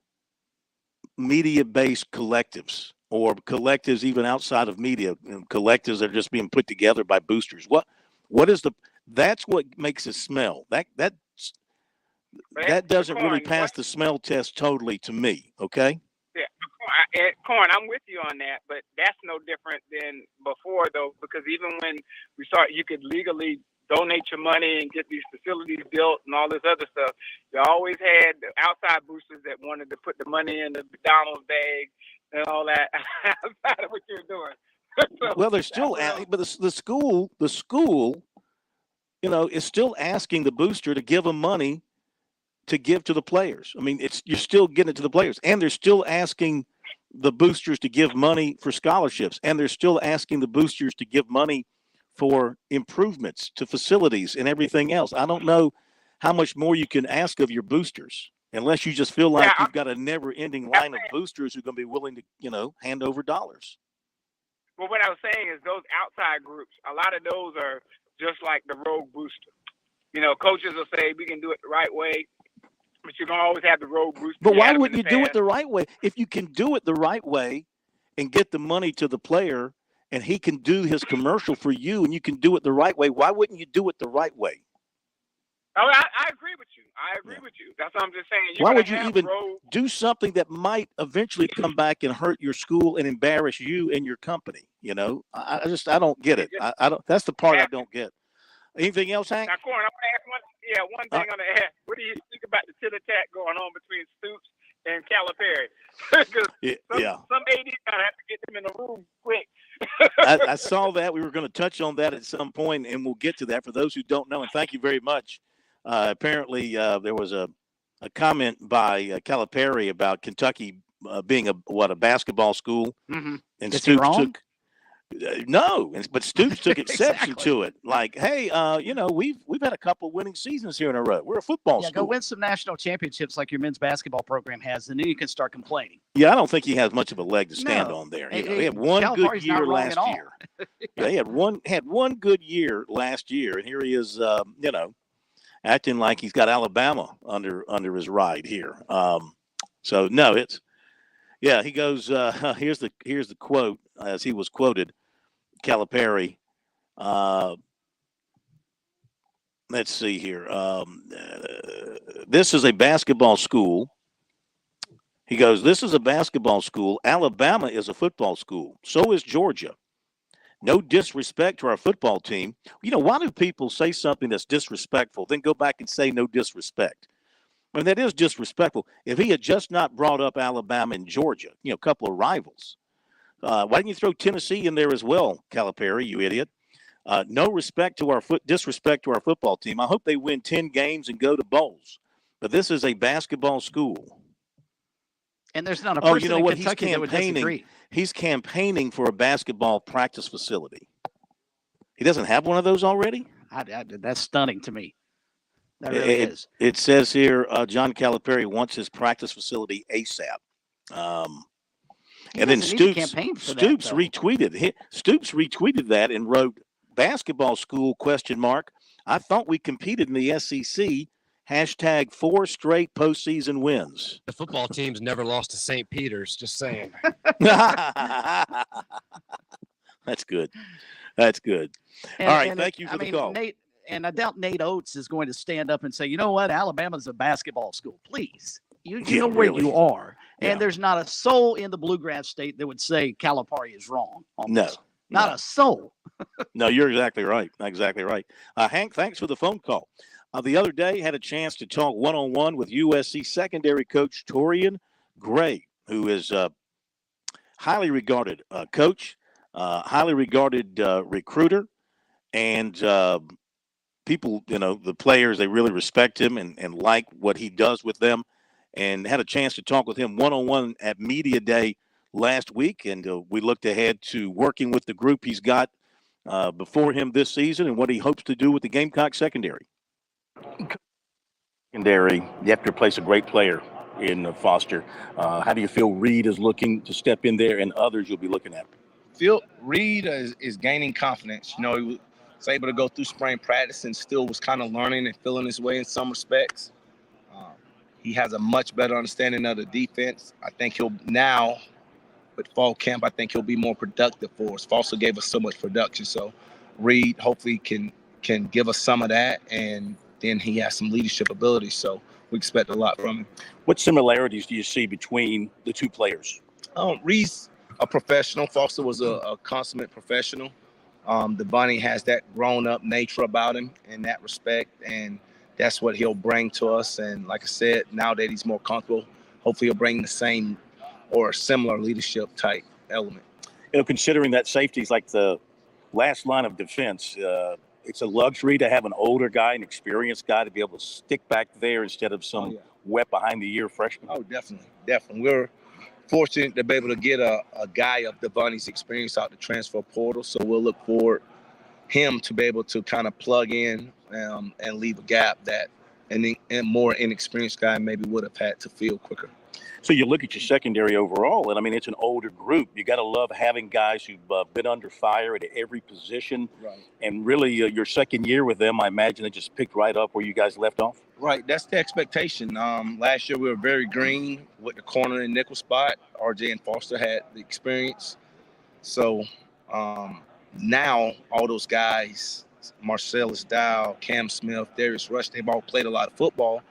media-based collectives or collectives even outside of media, collectives that are just being put together by boosters? That's what makes it smell. That doesn't really pass the smell test totally to me. Okay. Yeah, Corn, I'm with you on that, but that's no different than before, though, because even when we start, you could legally donate your money and get these facilities built and all this other stuff. You always had outside boosters that wanted to put the money in the McDonald's bag and all that outside of what you're doing. Well, they're still, but the school, is still asking the booster to give them money to give to the players. I mean, you're still getting it to the players, and they're still asking the boosters to give money for scholarships, and they're still asking the boosters to give money for improvements to facilities and everything else. I don't know how much more you can ask of your boosters, unless you just feel like you've got a never-ending line of boosters who are going to be willing to, hand over dollars. Well, what I was saying is those outside groups, a lot of those are just like the rogue booster. Coaches will say we can do it the right way, but you're going to always have the rogue booster. But why wouldn't you do it the right way? If you can do it the right way and get the money to the player and he can do his commercial for you and you can do it the right way, why wouldn't you do it the right way? Oh, I agree with you. That's what I'm just saying. Why would you even do something that might eventually come back and hurt your school and embarrass you and your company? I don't get it. I don't. That's the part I don't get. Anything else, Hank? Now, Corn, I want to ask one thing on the air. What do you think about the tit-a-tat going on between Stoops and Calipari? Because some AD's gotta have to get them in the room quick. I saw that. We were going to touch on that at some point, and we'll get to that for those who don't know. And thank you very much. Apparently, there was a comment by Calipari about Kentucky being a basketball school, and Is he wrong? took no, but Stoops took exception to it. Like, hey, we've had a couple winning seasons here in a row. We're a football school. Go win some national championships like your men's basketball program has, and then you can start complaining. Yeah, I don't think he has much of a leg to stand on there. He had one good year last year. Yeah, he had one good year last year, and here he is, acting like he's got Alabama under his ride here. So no, he goes. Here's the quote as he was quoted. Calipari. Let's see here. This is a basketball school. He goes, this is a basketball school. Alabama is a football school. So is Georgia. No disrespect to our football team. Why do people say something that's disrespectful, then go back and say no disrespect? I mean, that is disrespectful. If he had just not brought up Alabama and Georgia, a couple of rivals, why didn't you throw Tennessee in there as well, Calipari, you idiot? No disrespect to our football team. I hope they win 10 games and go to bowls. But this is a basketball school. And there's not a person in Kentucky that would disagree. He's campaigning for a basketball practice facility. He doesn't have one of those already? That's stunning to me. That really is. It says here, John Calipari wants his practice facility ASAP. And then Stoops retweeted that and wrote, basketball school, ? I thought we competed in the SEC. # 4 straight postseason wins. The football team's never lost to St. Peter's, just saying. That's good. All right, thank you for the call. Nate, and I doubt Nate Oates is going to stand up and say, you know what, Alabama's a basketball school. Please. You know where you are. And there's not a soul in the Bluegrass State that would say Calipari is wrong. No. Not a soul. No, you're exactly right. Exactly right. Hank, thanks for the phone call. The other day, had a chance to talk one-on-one with USC secondary coach Torian Gray, who is a highly regarded coach, highly regarded recruiter, and people, the players, they really respect him and like what he does with them, and had a chance to talk with him one-on-one at Media Day last week, and we looked ahead to working with the group he's got before him this season and what he hopes to do with the Gamecock secondary. Secondary, you have to replace a great player in Foster. How do you feel Reed is looking to step in there and others you'll be looking at? Reed is gaining confidence. He was able to go through spring practice and still was kind of learning and feeling his way in some respects. He has a much better understanding of the defense. I think he'll now, with fall camp, I think he'll be more productive for us. Foster gave us so much production, so Reed hopefully can give us some of that, and then he has some leadership ability, so we expect a lot from him. What similarities do you see between the two players? Reed's a professional. Foster was a consummate professional. The Bunny has that grown-up nature about him in that respect, and that's what he'll bring to us. And like I said, now that he's more comfortable, hopefully he'll bring the same or similar leadership type element. Considering that safety is like the last line of defense, it's a luxury to have an older guy, an experienced guy, to be able to stick back there instead of some wet behind the ear freshman. Oh, definitely. We're fortunate to be able to get a guy of Devontae's experience out the transfer portal, so we'll look forward him to be able to kind of plug in and leave a gap that a more inexperienced guy maybe would have had to fill quicker. So you look at your secondary overall, and I mean, it's an older group. You got to love having guys who've been under fire at every position. Right. And really, your second year with them, I imagine they just picked right up where you guys left off. Right. That's the expectation. Last year, we were very green with the corner and nickel spot. RJ and Foster had the experience. So now all those guys, Marcellus Dow, Cam Smith, Darius Rush, they've all played a lot of football.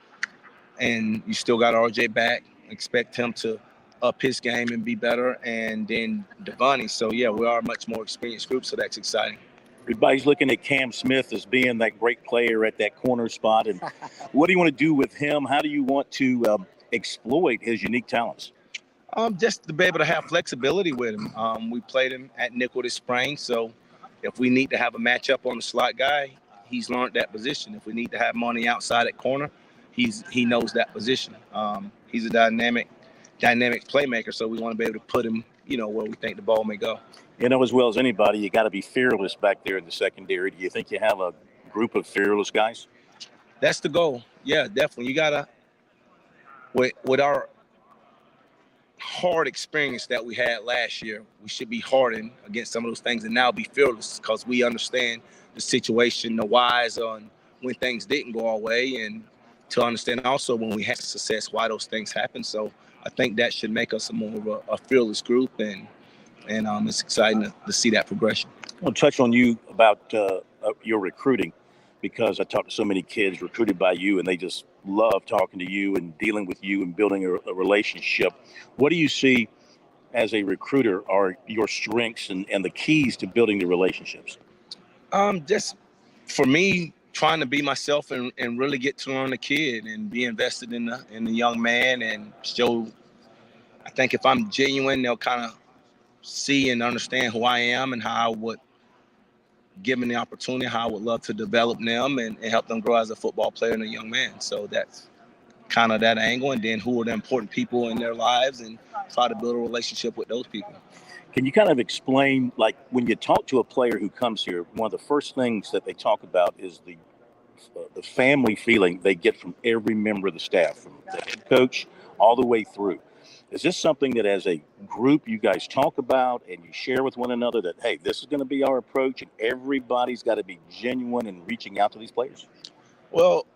And you still got RJ back. Expect him to up his game and be better. And then Devontae. So, yeah, we are a much more experienced group, so that's exciting. Everybody's looking at Cam Smith as being that great player at that corner spot. And what do you want to do with him? How do you want to exploit his unique talents? Just to be able to have flexibility with him. We played him at nickel this spring, so if we need to have a matchup on the slot guy, he's learned that position. If we need to have him on the outside at corner, he knows that position. He's a dynamic playmaker, so we want to be able to put him, where we think the ball may go. As well as anybody, you got to be fearless back there in the secondary. Do you think you have a group of fearless guys? That's the goal. Yeah, definitely. You got to, with our hard experience that we had last year, we should be hardened against some of those things and now be fearless because we understand the situation, the whys on when things didn't go our way, and to understand also when we had success, why those things happen. So I think that should make us more of a fearless group, and it's exciting to see that progression. I'll touch on you about your recruiting, because I talked to so many kids recruited by you, and they just love talking to you and dealing with you and building a relationship. What do you see as a recruiter are your strengths and the keys to building the relationships? Just for me, trying to be myself and really get to learn the kid and be invested in the young man and show. I think if I'm genuine, they'll kind of see and understand who I am and how I would, given the opportunity, how I would love to develop them and help them grow as a football player and a young man. So that's kind of that angle. And then who are the important people in their lives and try to build a relationship with those people. Can you kind of explain, like when you talk to a player who comes here, one of the first things that they talk about is the family feeling they get from every member of the staff, from the head coach all the way through. Is this something that as a group you guys talk about and you share with one another that, hey, this is going to be our approach and everybody's got to be genuine in reaching out to these players? Well,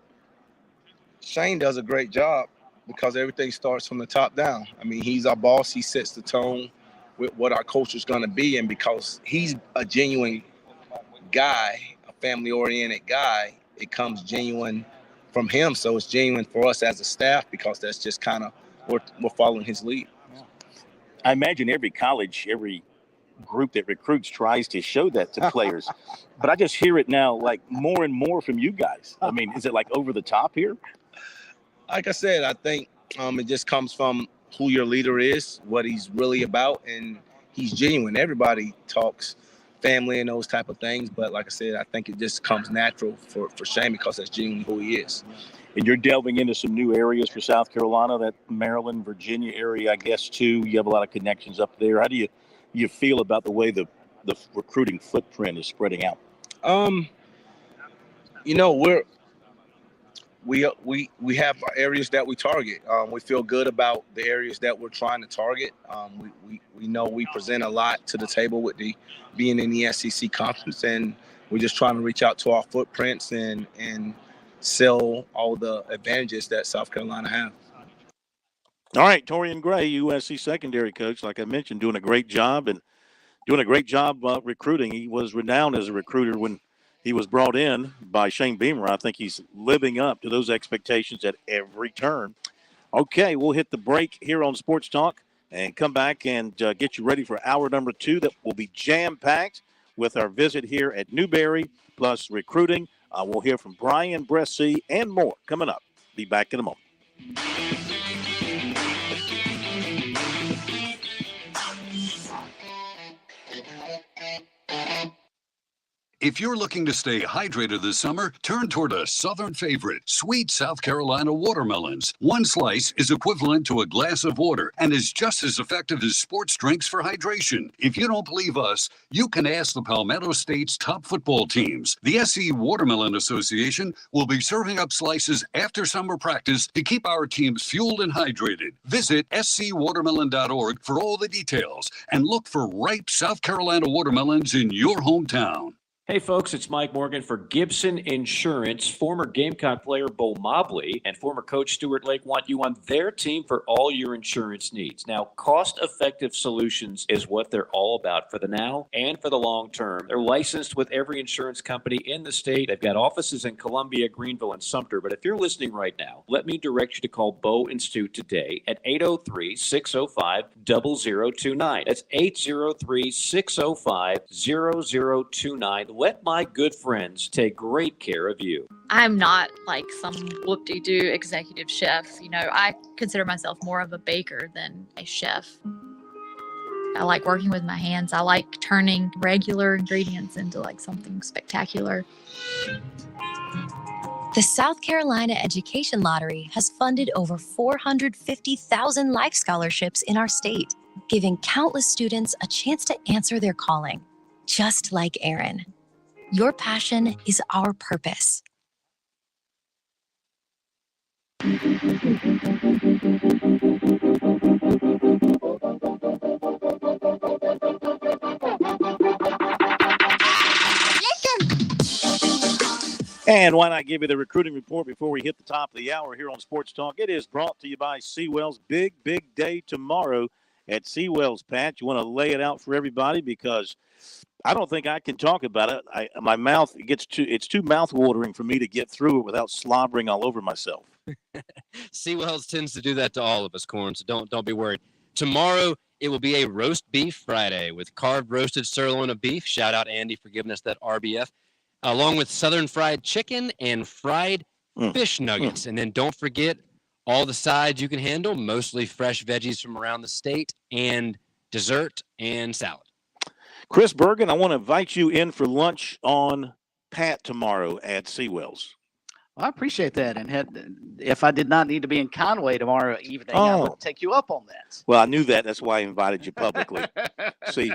Shane does a great job because everything starts from the top down. I mean, he's our boss. He sets the tone with what our culture is going to be. And because he's a genuine guy, a family-oriented guy, it comes genuine from him. So it's genuine for us as a staff because that's just kind of, we're following his lead. I imagine every college, every group that recruits tries to show that to players. But I just hear it now, like more and more from you guys. I mean, is it like over the top here? Like I said, I think it just comes from who your leader is, what he's really about, and he's genuine. Everybody talks family and those type of things, but like I said, I think it just comes natural for Shane because that's genuinely who he is. And you're delving into some new areas for South Carolina, that Maryland, Virginia area, I guess, too. You have a lot of connections up there. How do you feel about the way the recruiting footprint is spreading out? We have areas that we target. We feel good about the areas that we're trying to target. We know we present a lot to the table with being in the SEC conference, and we're just trying to reach out to our footprints and sell all the advantages that South Carolina has. All right, Torian Gray, USC secondary coach, like I mentioned, doing a great job recruiting. He was renowned as a recruiter when he was brought in by Shane Beamer. I think he's living up to those expectations at every turn. Okay, we'll hit the break here on Sports Talk and come back and get you ready for hour number 2 that will be jam-packed with our visit here at Newberry, plus recruiting. We'll hear from Brian Bresee and more coming up. Be back in a moment. If you're looking to stay hydrated this summer, turn toward a southern favorite, sweet South Carolina watermelons. One slice is equivalent to a glass of water and is just as effective as sports drinks for hydration. If you don't believe us, you can ask the Palmetto State's top football teams. The SC Watermelon Association will be serving up slices after summer practice to keep our teams fueled and hydrated. Visit scwatermelon.org for all the details and look for ripe South Carolina watermelons in your hometown. Hey folks, it's Mike Morgan for Gibson Insurance. Former Gamecock player Bo Mobley and former coach Stuart Lake want you on their team for all your insurance needs. Now, cost-effective solutions is what they're all about for the now and for the long term. They're licensed with every insurance company in the state. They've got offices in Columbia, Greenville, and Sumter. But if you're listening right now, let me direct you to call Bo and Stu today at 803-605-0029. That's 803-605-0029. Let my good friends take great care of you. I'm not like some whoop-de-doo executive chef. You know, I consider myself more of a baker than a chef. I like working with my hands. I like turning regular ingredients into like something spectacular. The South Carolina Education Lottery has funded over 450,000 life scholarships in our state, giving countless students a chance to answer their calling, just like Aaron. Your passion is our purpose. And why not give you the recruiting report before we hit the top of the hour here on Sports Talk? It is brought to you by Seawell's. Big day tomorrow at Seawell's, Pat. You want to lay it out for everybody because I don't think I can talk about it. My mouth it's too mouth-watering for me to get through it without slobbering all over myself. Seawells tends to do that to all of us, Corn, so don't be worried. Tomorrow, it will be a roast beef Friday with carved roasted sirloin of beef. Shout out Andy for giving us that RBF. Along with southern fried chicken and fried fish nuggets. And then don't forget all the sides you can handle, mostly fresh veggies from around the state, and dessert and salad. Chris Bergen, I want to invite you in for lunch on Pat tomorrow at Seawell's. I appreciate that. And if I did not need to be in Conway tomorrow evening, I would take you up on that. Well, I knew that. That's why I invited you publicly. See,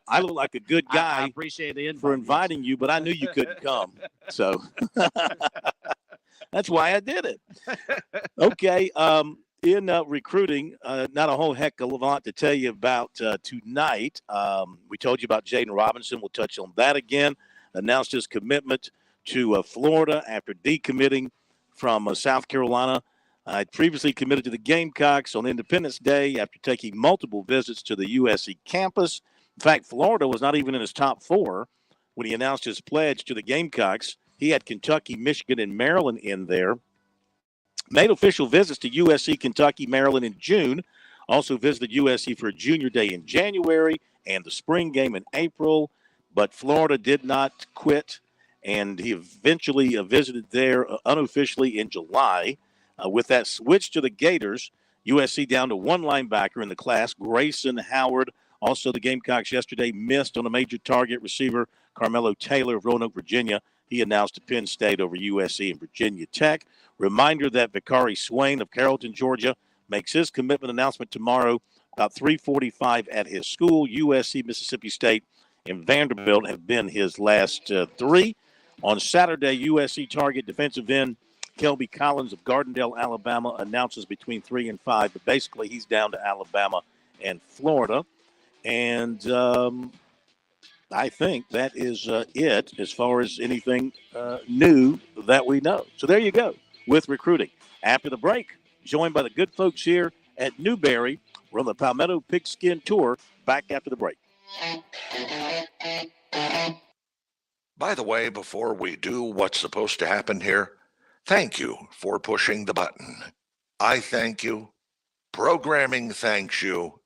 I look like a good guy I appreciate the invite. for inviting you, but I knew you couldn't come. So that's why I did it. Okay. In recruiting, not a whole heck of a lot to tell you about tonight. We told you about Jaden Robinson. We'll touch on that again. Announced his commitment to Florida after decommitting from South Carolina. I'd previously committed to the Gamecocks on Independence Day after taking multiple visits to the USC campus. In fact, Florida was not even in his top four when he announced his pledge to the Gamecocks. He had Kentucky, Michigan, and Maryland in there. Made official visits to USC, Kentucky, Maryland in June. Also visited USC for a junior day in January and the spring game in April. But Florida did not quit, and he eventually visited there unofficially in July. With that switch to the Gators, USC down to one linebacker in the class, Grayson Howard. Also, the Gamecocks yesterday missed on a major target receiver, Carmelo Taylor of Roanoke, Virginia. He announced to Penn State over USC and Virginia Tech. Reminder that Vicari Swain of Carrollton, Georgia, makes his commitment announcement tomorrow about 3:45 at his school. USC, Mississippi State, and Vanderbilt have been his last three. On Saturday, USC target defensive end Kelby Collins of Gardendale, Alabama, announces between 3 and 5, but basically he's down to Alabama and Florida. And I think that is it as far as anything new that we know. So there you go with recruiting. After the break, joined by the good folks here at Newberry. We're on the Palmetto Pigskin Tour. Back after the break. By the way, before we do what's supposed to happen here, thank you for pushing the button. I thank you. Programming thanks you.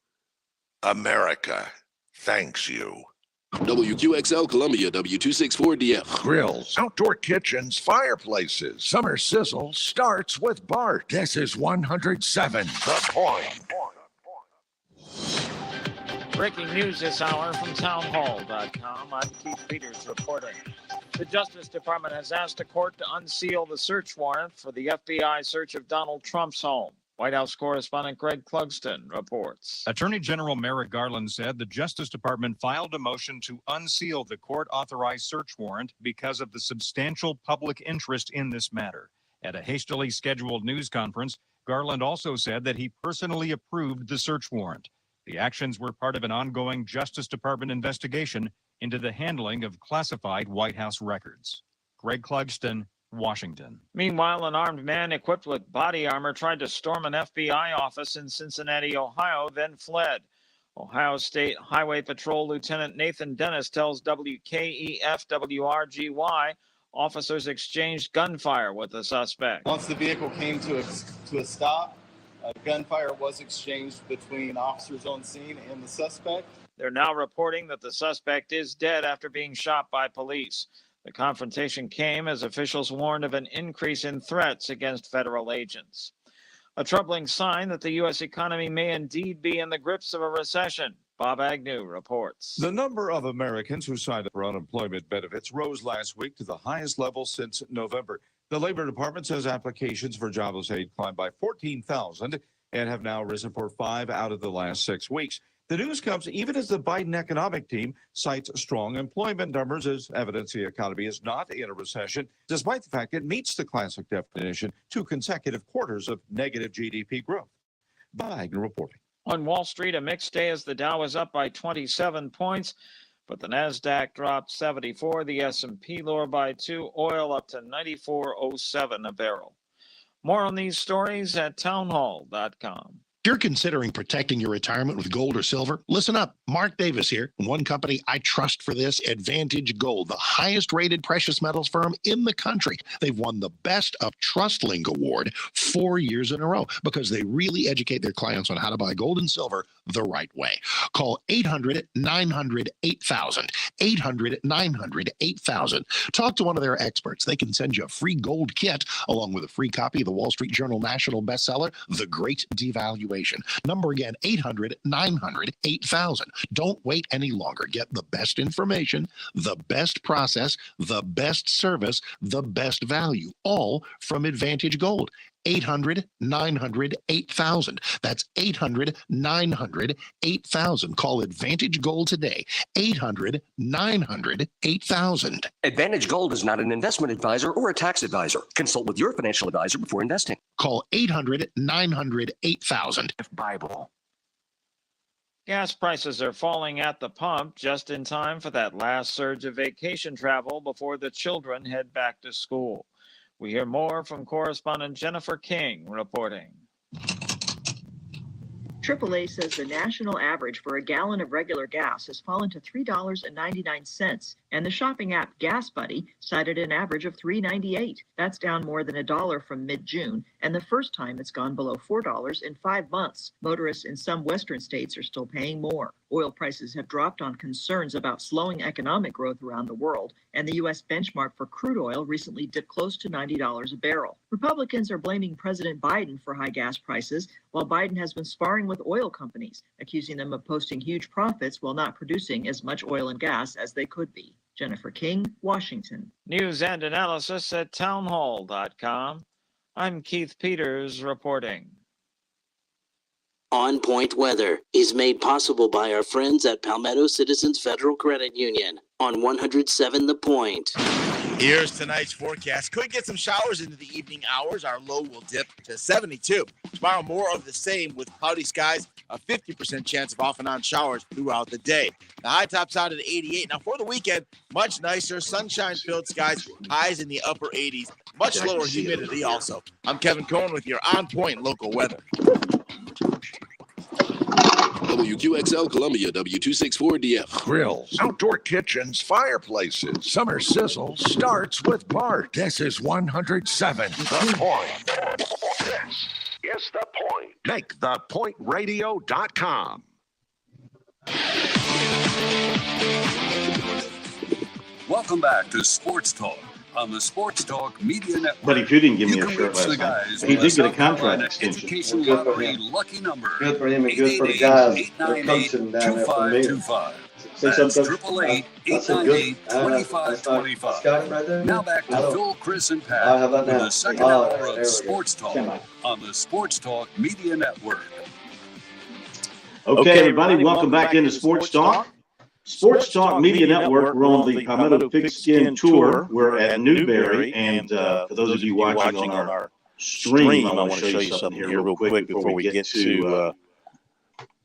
America thanks you. WQXL Columbia, W264DF. Grills, outdoor kitchens, fireplaces. Summer sizzle starts with Bart. This is 107 The Point. Breaking news this hour from townhall.com. I'm Keith Peters reporting. The Justice Department has asked a court to unseal the search warrant for the FBI search of Donald Trump's home. White House correspondent Greg Clugston reports. Attorney General Merrick Garland said the Justice Department filed a motion to unseal the court-authorized search warrant because of the substantial public interest in this matter. At a hastily scheduled news conference, Garland also said that he personally approved the search warrant. The actions were part of an ongoing Justice Department investigation into the handling of classified White House records. Greg Clugston, Washington. Meanwhile, an armed man equipped with body armor tried to storm an FBI office in Cincinnati, Ohio, then fled. Ohio State Highway Patrol Lieutenant Nathan Dennis tells WKEF-WRGY officers exchanged gunfire with the suspect. Once the vehicle came to a stop, gunfire was exchanged between officers on scene and the suspect. They're now reporting that the suspect is dead after being shot by police. The confrontation came as officials warned of an increase in threats against federal agents. A troubling sign that the U.S. economy may indeed be in the grips of a recession. Bob Agnew reports. The number of Americans who signed up for unemployment benefits rose last week to the highest level since November. The Labor Department says applications for jobless aid climbed by 14,000 and have now risen for 5 out of the last 6 weeks. The news comes even as the Biden economic team cites strong employment numbers as evidence the economy is not in a recession, despite the fact it meets the classic definition, 2 consecutive quarters of negative GDP growth. Biden reporting. On Wall Street, a mixed day as the Dow is up by 27 points, but the NASDAQ dropped 74, the S&P lower by 2, oil up to 94.07 a barrel. More on these stories at townhall.com. If you're considering protecting your retirement with gold or silver, listen up. Mark Davis here. One company I trust for this, Advantage Gold, the highest rated precious metals firm in the country. They've won the Best of TrustLink Award 4 years in a row because they really educate their clients on how to buy gold and silver the right way. Call 800-900-8000. 800-900-8000. Talk to one of their experts. They can send you a free gold kit along with a free copy of the Wall Street Journal national bestseller, The Great Devaluation. Number again, 800-900-8000. Don't wait any longer. Get the best information, the best process, the best service, the best value, all from Advantage Gold. 800-900-8000. That's 800-900-8000. Call Advantage Gold today. 800-900-8000. Advantage Gold is not an investment advisor or a tax advisor. Consult with your financial advisor before investing. Call 800-900-8000. Bible. Gas prices are falling at the pump just in time for that last surge of vacation travel before the children head back to school. We hear more from correspondent Jennifer King reporting. AAA says the national average for a gallon of regular gas has fallen to $3.99, and the shopping app Gas Buddy cited an average of $3.98. That's down more than $1 from mid-June, and the first time it's gone below $4 in 5 months. Motorists in some western states are still paying more. Oil prices have dropped on concerns about slowing economic growth around the world, and the U.S. benchmark for crude oil recently dipped close to $90 a barrel. Republicans are blaming President Biden for high gas prices, while Biden has been sparring with oil companies, accusing them of posting huge profits while not producing as much oil and gas as they could be. Jennifer King, Washington. News and analysis at townhall.com. I'm Keith Peters reporting. On Point Weather is made possible by our friends at Palmetto Citizens Federal Credit Union on 107 The Point. Here's tonight's forecast. Could get some showers into the evening hours. Our low will dip to 72. Tomorrow, more of the same with cloudy skies, a 50% chance of off and on showers throughout the day. The high tops out at 88. Now for the weekend, much nicer, sunshine-filled skies, highs in the upper 80s, much lower humidity also. I'm Kevin Cohen with your On Point local weather. WQXL Columbia, W264DF. Grills, outdoor kitchens, fireplaces, summer sizzle starts with Bart. This is 107 The Point. This is The Point. Make thepointradio.com. Welcome back to Sports Talk. on the Sports Talk Media Network. Buddy Pugh didn't give me You a can shirt reach the last night. guys He with did get a South contract Carolina extension. Education Well, good for Lottery him. lucky number. Good for him and good for the guys that are coaching down there for me. 888-2525. See some That's coach? 888-898-2525. Scotty right there. Now back to Hello. Phil, Chris, and Pat How about with now? the second Oh, hour there we of go. Sports Talk Come on. on the Sports Talk Media Network. Okay, everybody, welcome back into Sports Talk. Sports Talk Media Network. We're on the Palmetto Pigskin Tour. We're at Newberry, and for those of you watching on our stream, I want to show you something here real quick before we get to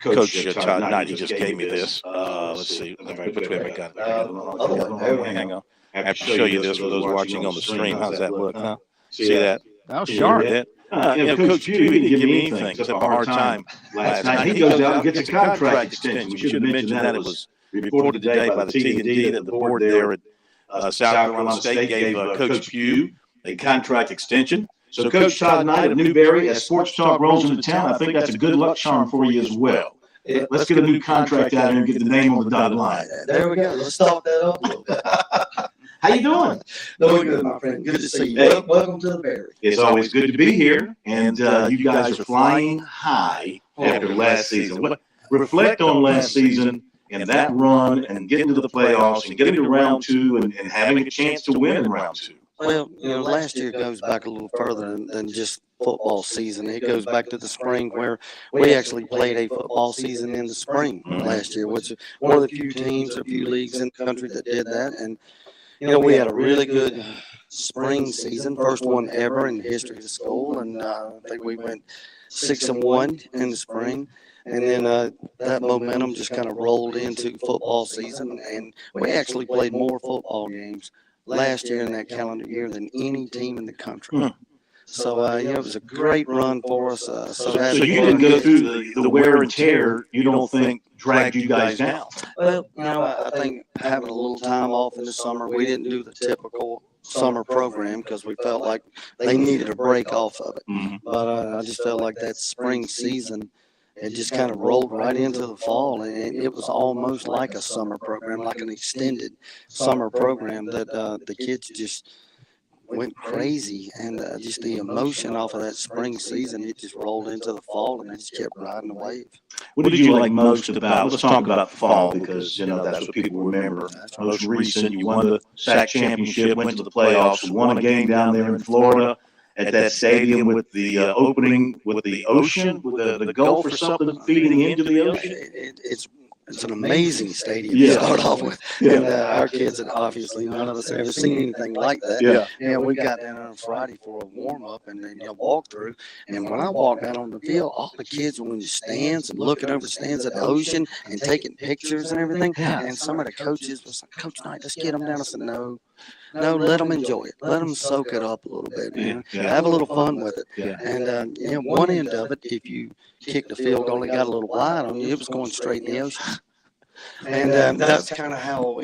Coach Todd Knight. He just gave me this. Let's see. Which way have I got it? Hang on. I have to show you this for those watching on the stream. How's that look, huh? See that? Oh, sharp. Coach Pugh didn't give me anything except a hard time last night. He goes out and gets a contract extension. We should have mentioned that. It was reported today by the T&D that the board there at South Carolina State gave Coach Pugh a contract extension. So Coach Todd Knight of Newberry, as Sports Talk rolls into town, I think that's a good luck charm for you as well. Let's get a new contract out there and get the name on the dotted line. There we go. Let's talk that up a little bit. How you doing? Doing good, my friend. Good to see you. Hey. Welcome to the Berry. It's always good to be here, and you guys are flying high after last season. Reflect on last season and that run and getting to the playoffs and getting to round two and having a chance to win in round two. Well, last year goes back a little further than just football season. It goes back to the spring where we actually played a football season in the spring last year, which is one of the few teams or few leagues in the country that did that. And, we had a really good spring season, first one ever in the history of the school. And I think we went 6-1 in the spring. And then that momentum just kind of rolled into football season. And we actually played more football games last year in that calendar year than any team in the country. So, it was a great run for us. So you didn't go through the wear and tear, you don't think, dragged you guys down? Well, I think having a little time off in the summer, we didn't do the typical summer program because we felt like they needed a break off of it. But I just felt like that spring season, it just kind of rolled right into the fall, and it was almost like a summer program, like an extended summer program that the kids just went crazy, and just the emotion off of that spring season, it just rolled into the fall, and it just kept riding the wave. What did you like most about, let's talk about the fall, because, that's what people remember. Most recent, you won the SAC championship, went to the playoffs, won a game down there in Florida at that stadium with the opening with the ocean, with the Gulf or something feeding into the ocean. It's an amazing stadium to start off with. And our kids, and obviously none of us have ever seen anything like that. We got down on Friday for a warm-up and then walk through. And when I walked out on the field, all the kids were in the stands and looking over the stands at the ocean and taking pictures and everything. And some of the coaches was like, "Coach Knight, let's get them down." I said, No, let them enjoy it. Let them soak it up a little bit. Have a little fun with it. And one end of it, if you kicked the field goal and got a little wide on you, it was going straight in the ocean. And that's kind of how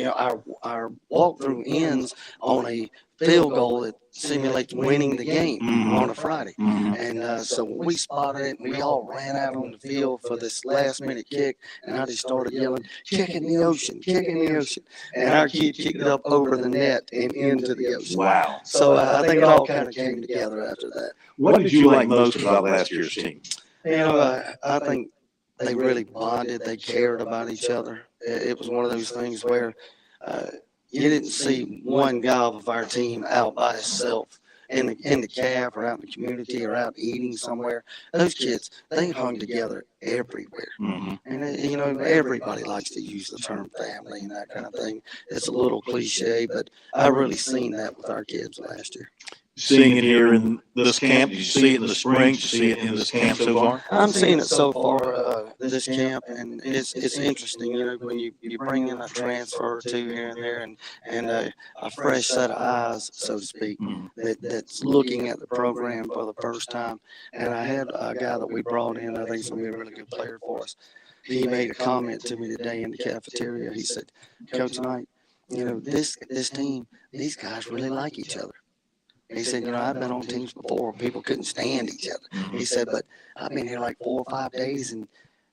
our walkthrough ends on a field goal that simulates winning the game on a Friday. And so when we spotted it, we all ran out on the field for this last minute kick, and I just started yelling, "Kick in the ocean, kick in the ocean." And our kid kicked it up over the net and into the ocean. Wow. So I think it all kind of came together after that. What did you like most about last year's team? I think they really bonded. They cared about each other. It was one of those things where you didn't see one guy of our team out by himself in the caf or out in the community or out eating somewhere. Those kids, they hung together everywhere. And, everybody likes to use the term family and that kind of thing. It's a little cliche, but I really seen that with our kids last year. Seeing it here in this camp, did you see it in the spring? Did you see it in this camp so far? I'm seeing it so far this camp, and it's interesting. When you bring in a transfer or two here and there, and a fresh set of eyes, so to speak, that's looking at the program for the first time. And I had a guy that we brought in. I think he's going to be a really good player for us. He made a comment to me today in the cafeteria. He said, "Coach Knight, this team, these guys really like each other." He said, "I've been on teams before where people couldn't stand each other." He said, "But I've been here like 4 or 5 days, and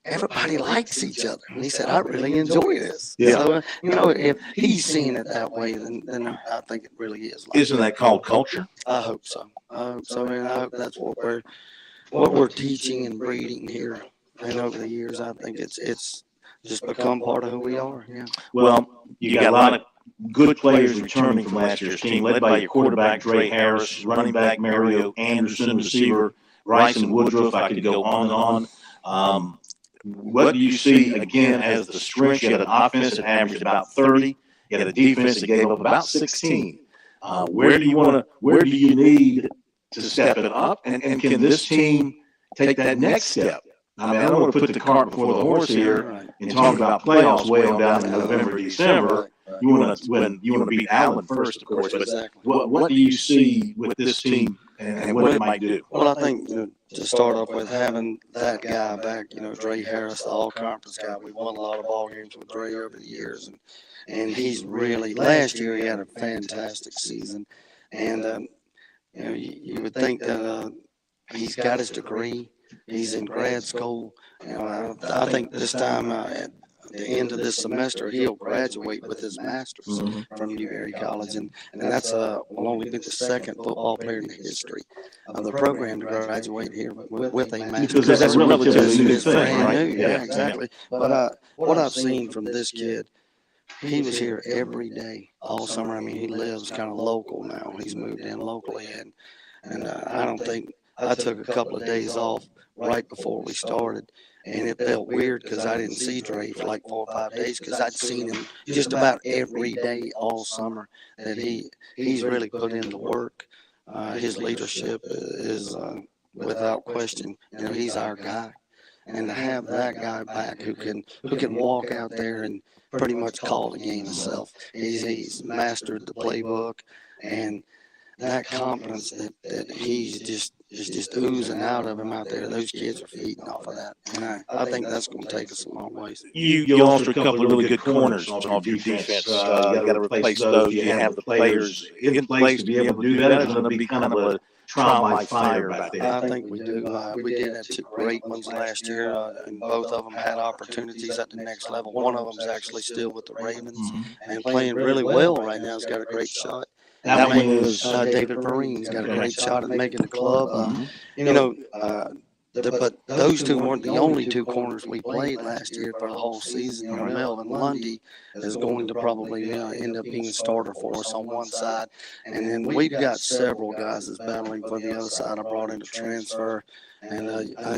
everybody likes each other. And he said, I really enjoy this. Yeah. So, if he's seeing it that way, then I think it really is. Isn't that called culture? I hope so. I hope so. And I hope that's what we're teaching and breeding here. And over the years, I think it's just become part of who we are. Yeah. Well, you got a lot of good players returning from last year's team, led by your quarterback, Dre Harris, running back, Mario Anderson, receiver, Bryson Woodruff. I could go on and on. What do you see, again, as the strength? You had an offense that averaged about 30. You had a defense that gave up about 16. Where do you need to step it up? And can this team take that next step? I mean, I don't want to put the cart before the horse here and talk about playoffs way on down in November, December. You want to beat Allen first, of course. But what do you see with this team and what it might do? Well, I think to start off with, having that guy back, Dre Harris, the all-conference guy, we won a lot of ball games with Dre over the years, and he's really, last year he had a fantastic season, and you would think that he's got his degree, he's in grad school. I think this time at the end of this semester he'll graduate with his master's from Newberry College, and that's will only be the second football player in the history of the program to graduate here with a master's. Because that's a relatively new thing, right? Yeah, exactly. But what I've seen from this kid, he was here every day all summer. I mean, he lives kind of local now. He's moved in locally, and I don't think I took a couple of days off right before we started, and it felt weird because I didn't see Dre for like 4 or 5 days because I'd seen him just about every day all summer. That he's really put in the work. His leadership is without question. He's our guy, and to have that guy back who can walk out there and pretty much call the game himself. He's mastered the playbook, and that confidence that he's just oozing out of him out there. Those kids are feeding off of that, and I think that's going to take us a long ways. You lost a couple of really good corners off your defense. You got to replace those. You have the players in place to be able to do that. It's going to be kind of a trial by fire back there. I think we do. We did have 2 great ones last year, and both of them had opportunities at the next level. One of them's actually still with the Ravens and playing really well right now. He's got a great shot. That one is David Vereen's got a great shot at making the club. But those 2 weren't the only 2 corners we played last year for the whole season. Melvin Lundy is going to probably end up being a starter for us on one side. And then we've got several guys that's battling for the other side. I brought in a transfer, and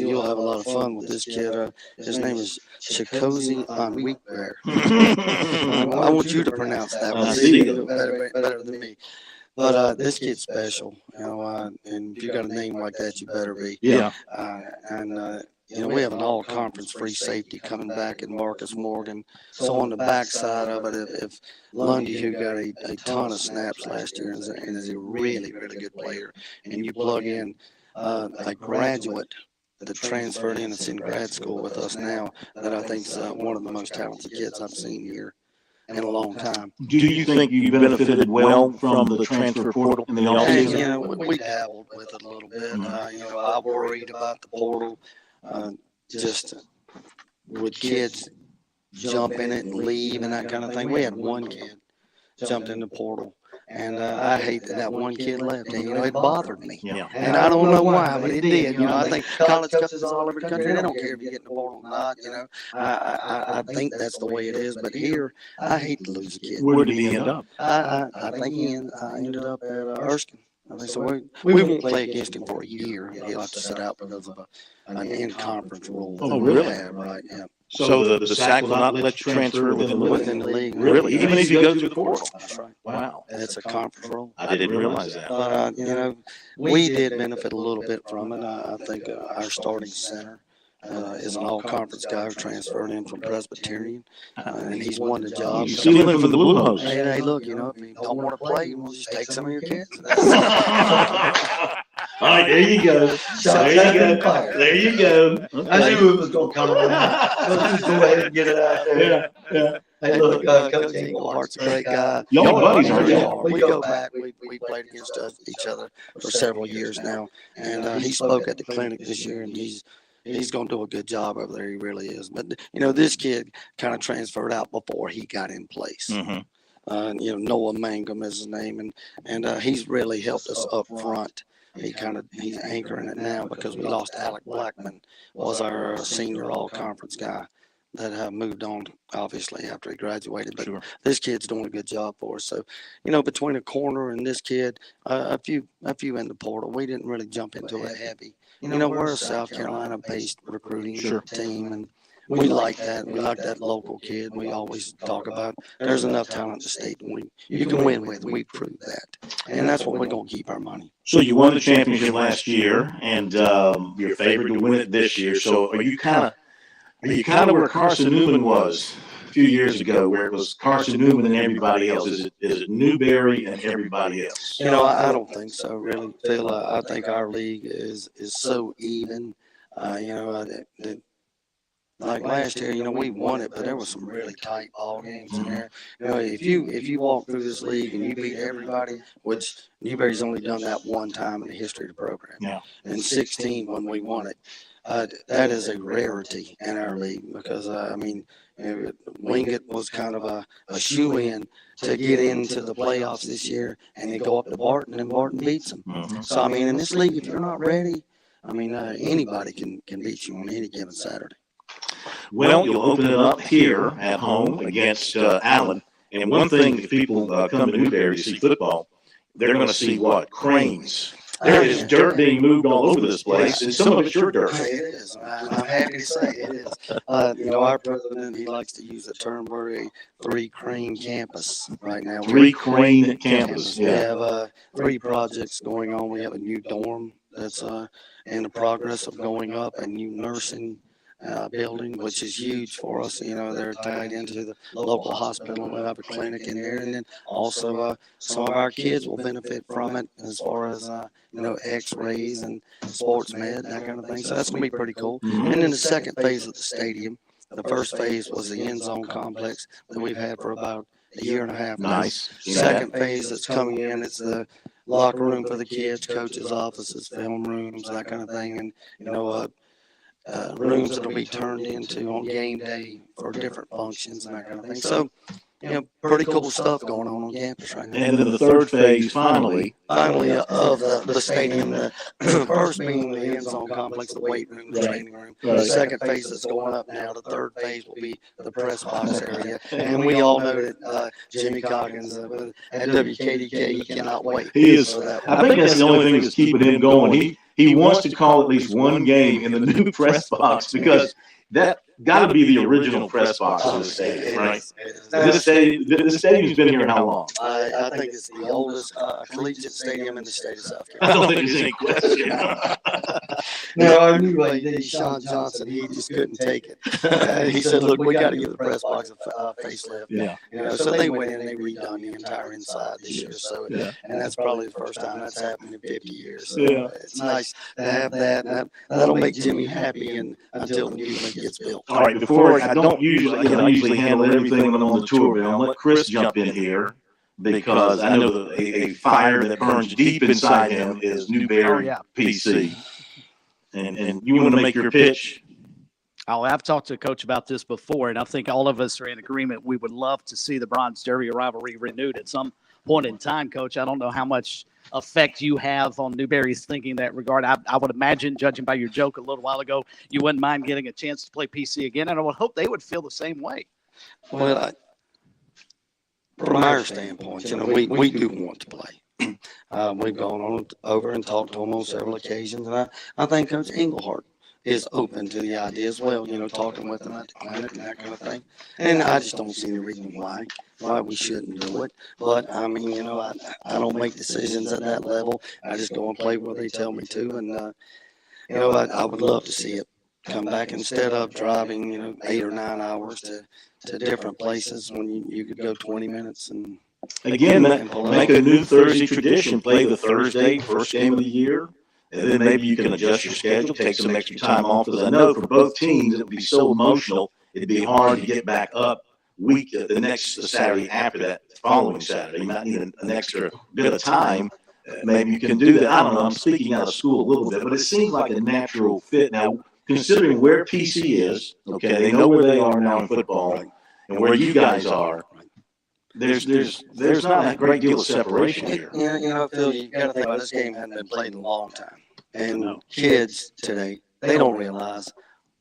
you'll have a lot of fun with this kid. His name is Chikosi Onweekbear. I want you to pronounce that one better than me. But this kid's special, and if you got a name like that, you better be. Yeah. We have an all-conference free safety coming back in Marcus Morgan. So on the backside of it, if Lundy, who got a ton of snaps last year and is a really, really good player, and you plug in a graduate that transferred in that's in grad school with us now, that I think is one of the most talented kids I've seen here in a long time. Do you think you benefited well from the transfer portal in the offseason? We dabbled with it a little bit. I worried about the portal, just with kids jump in it and leave and that kind of thing. We had one kid jumped in the portal, and I hate that one kid left. And it bothered me. Yeah. And I don't know why, but it did. I think college coaches all over the country, they don't care if you get in the portal or not. I think that's the way it is. But here, I hate to lose a kid. Where did he end up? I think he ended up at Erskine. I think so. We won't play against him for a year. He'll have to sit out because of an in-conference rule. Oh, really? Right. Yeah. So the SAC will not let you transfer within the league? Really? Even if you go through the portal? That's right. Wow. It's a conference rule. I didn't realize that. But, we did benefit a little bit from it. I think our starting center is an all-conference guy who transferred in from Presbyterian, and he's won the job. You see him for the Blue Hose. Hey, look, if you don't want to play, we'll just take some of your kids. All right, there you go. There you go. I knew it was going to come on. Let's just go ahead and get it out there. Yeah. Hey, look, Coach Englehart's a great guy. Y'all buddies, aren't you? We go back. We played against each other for several years now, and he spoke at the clinic this year, and he's going to do a good job over there. He really is. But, you know, this kid kind of transferred out before he got in place. You know, Noah Mangum is his name, and he's really helped us up front. He's anchoring it now because we lost Alec Blackman, was our senior all-conference guy that moved on, obviously, after he graduated. But this kid's doing a good job for us. So, you know, between a corner and this kid, a few in the portal, we didn't really jump into it heavy. You know, we're a South Carolina-based recruiting team, and we like that. We like that local kid. We always talk about there's enough talent in the state you can win with. We prove that. And that's what we're going to keep our money. So you won the championship last year, and you're favored to win it this year. So are you kind of where Carson Newman was a few years ago, where it was Carson Newman and everybody else? Is it Newberry and everybody else? You know, I don't think so, really, Phil. I think our league is so even. You know, like last year, you know, we won it, but there was some really tight ball games in there. You know, if you walk through this league and you beat everybody, which Newberry's only done that one time in the history of the program. Yeah. In 16 when we won it. That is a rarity in our league because, I mean, Wingate was kind of a shoe-in to get into the playoffs this year, and they go up to Barton, and Barton beats them. So, I mean, in this league, if you're not ready, I mean, anybody can beat you on any given Saturday. Well, you'll open it up here at home against Allen. And one thing, if people come to Newberry to see football, they're going to see what? Cranes. There is dirt being moved all over this place, and some of it's your dirt. It is. I'm happy to say it is. You know, our president, he likes to use the term, we're a 3-crane campus right now. 3-crane campus. We have 3 projects going on. We have a new dorm that's in the progress of going up, a new nursing building, which is huge for us. You know, they're tied into the local hospital. We'll have a clinic in there, and then also some of our kids will benefit from it as far as you know, X-rays and sports med, that kind of thing. So that's gonna be pretty cool. And then the second phase of the stadium, the first phase was the end zone complex that we've had for about a year and a half. Nice. Second phase that's coming in, it's the locker room for the kids, coaches' offices, film rooms, that kind of thing, and you know, rooms that'll be turned into on game day for different functions and that kind of thing. So, you know, pretty cool stuff going on campus right now. And then the third phase, finally of the stadium, the first being the end zone complex, the weight room, the training room. The second phase that's going up now. The third phase will be the press box area. And we all know that Jimmy Coggins at WKDK, he cannot wait. He is. I think that's the only thing that's keeping him going. He wants to call at least one game in the new press box because that got to be the original press box of the stadium, right? This stadium's been here how long? I think it's the oldest collegiate stadium in the state of South Carolina. I don't think there's any question. No, I knew like Sean Johnson, he just couldn't take it. He said, look, we got to give the press box a facelift. Yeah. You know, so they went in and they redone the entire inside this year. So, and that's probably the first time that's happened in 50 years. So it's nice to have that. And that'll make Jimmy happy until the new one gets built. All right, before I don't usually handle everything when I'm on the tour, but I'll let Chris jump in here because I know a fire that burns deep inside him is Newberry PC. And you want to make your pitch? I've talked to Coach about this before, and I think all of us are in agreement. We would love to see the Bronze Derby rivalry renewed at some point in time, Coach. I don't know how much effect you have on Newberry's thinking in that regard. I would imagine, judging by your joke a little while ago, you wouldn't mind getting a chance to play PC again, and I would hope they would feel the same way. Well, from our standpoint, you know, we do want to play. We've gone on over and talked to them on several occasions, and I think Coach Englehart is open to the idea as well, you know, talking with them at the clinic and that kind of thing. And I just don't see any reason why we shouldn't do it. But, I mean, you know, I don't make decisions at that level. I just go and play where they tell me to. And, you know, I would love to see it come back instead of driving, you know, 8 or 9 hours to different places when you could go 20 minutes and again, make a new Thursday tradition. Play the Thursday, first game of the year. And then maybe you can adjust your schedule, take some extra time off. Because I know for both teams, it would be so emotional. It'd be hard to get back up the next Saturday after that following Saturday. You might need an extra bit of time. Maybe you can do that. I don't know. I'm speaking out of school a little bit, but it seems like a natural fit. Now, considering where PC is, okay, they know where they are now in football and where you guys are. There's not a great deal of separation here. Phil, you got to think about this game hadn't been played in a long time, and kids today they don't realize,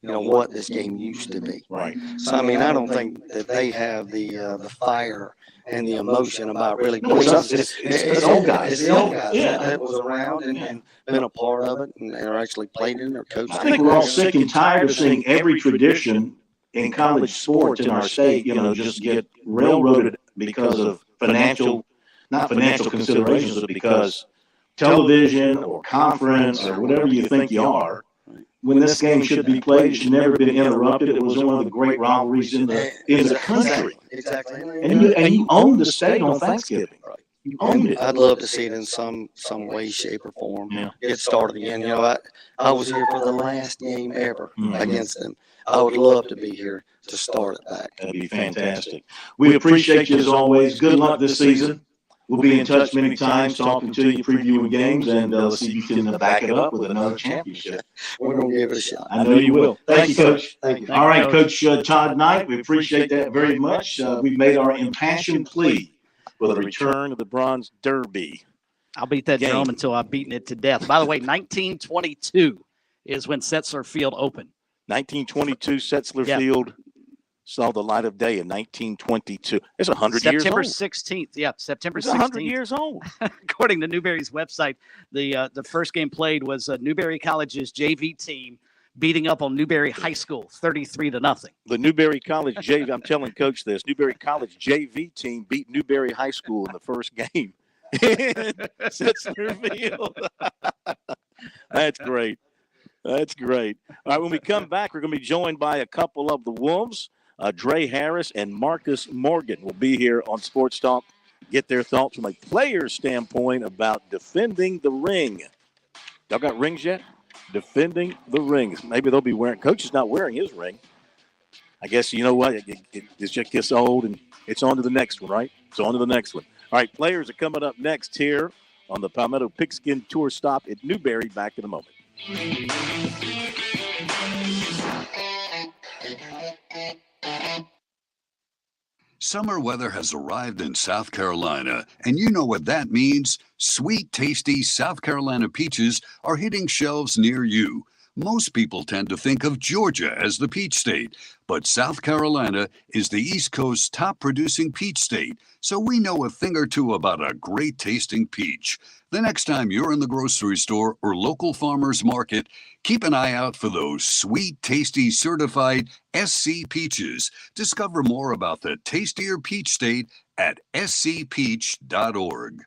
what this game used to be. Right. So I mean, I don't think that they have the fire and the emotion about really. No, it's old guys. It's the old guys that was around and been a part of it and are actually played in or coached. I think we're all sick and tired of seeing every tradition in college sports in our state, just get railroaded because of not financial considerations, but because television or conference or whatever you think you are. When this game should be played, it should never have been interrupted. It was one of the great rivalries in the country. Exactly. And you owned the state on Thanksgiving. You owned it. I'd love to see it in some way, shape, or form. Get started again. I was here for the last game ever against them. I would love to be here to start it back. That'd be fantastic. We appreciate you as always. Good luck this season. We'll be in touch many times, talking to you, previewing games, and let's see if you can back it up with another championship. We're going to give it a shot. I know you will. Thank you, Coach. Thank you. All right, Coach Todd Knight, we appreciate that very much. We've made our impassioned plea for the return of the Bronze Derby. I'll beat that drum until I've beaten it to death. By the way, 1922 is when Setzler Field opened. 1922 Setzler Field saw the light of day in 1922. It's 100 years old. September 16th. Yeah, September 16th. It's 100 years old. According to Newberry's website, the first game played was Newberry College's JV team beating up on Newberry High School 33-0. The Newberry College JV, I'm telling Coach this, Newberry College JV team beat Newberry High School in the first game. Setzler Field. That's great. That's great. All right, when we come back, we're going to be joined by a couple of the Wolves. Dre Harris and Marcus Morgan will be here on Sports Talk. Get their thoughts from a player's standpoint about defending the ring. Y'all got rings yet? Defending the ring. Maybe they'll be wearing. Coach is not wearing his ring. I guess you know what? It just gets old, and it's on to the next one, right? It's on to the next one. All right, players are coming up next here on the Palmetto Pigskin Tour stop at Newberry. Back in a moment. Summer weather has arrived in South Carolina, and you know what that means. Sweet, tasty South Carolina peaches are hitting shelves near you. Most people tend to think of Georgia as the peach state, but South Carolina is the East Coast's top producing peach state, so we know a thing or two about a great tasting peach. The next time you're in the grocery store or local farmer's market, keep an eye out for those sweet, tasty, certified SC peaches. Discover more about the tastier peach state at scpeach.org.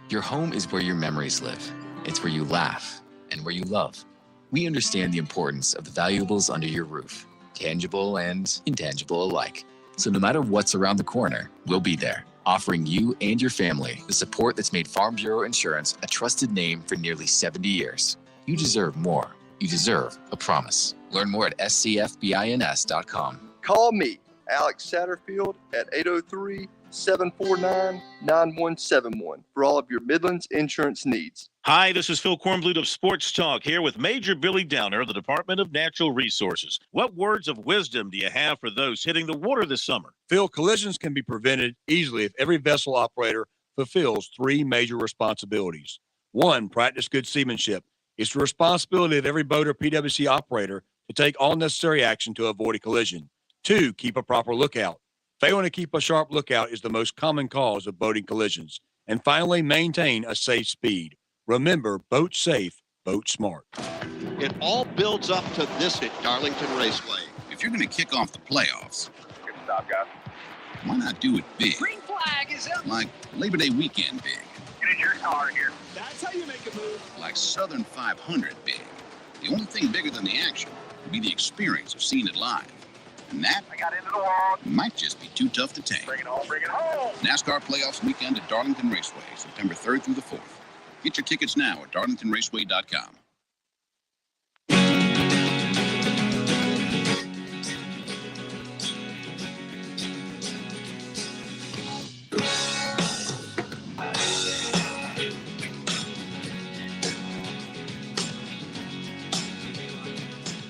Your home is where your memories live. It's where you laugh and where you love. We understand the importance of the valuables under your roof, tangible and intangible alike. So no matter what's around the corner, we'll be there, offering you and your family the support that's made Farm Bureau Insurance a trusted name for nearly 70 years. You deserve more. You deserve a promise. Learn more at scfbins.com. Call me, Alex Satterfield, at 803-749-9171 for all of your Midlands insurance needs. Hi, this is Phil Kornblut of Sports Talk here with Major Billy Downer of the Department of Natural Resources. What words of wisdom do you have for those hitting the water this summer? Phil, collisions can be prevented easily if every vessel operator fulfills three major responsibilities. One, practice good seamanship. It's the responsibility of every boat or PWC operator to take all necessary action to avoid a collision. Two, keep a proper lookout. Failing to keep a sharp lookout is the most common cause of boating collisions. And finally, maintain a safe speed. Remember, boat safe, boat smart. It all builds up to this at Darlington Raceway. If you're going to kick off the playoffs, good stop, guys. Why not do it big? Green flag is up. Like Labor Day weekend big. Get in your car here. That's how you make a move. Like Southern 500 big. The only thing bigger than the action would be the experience of seeing it live. And that I got into the wall. Might just be too tough to take. Bring it home, bring it home. NASCAR Playoffs weekend at Darlington Raceway, September 3rd through the 4th. Get your tickets now at darlingtonraceway.com.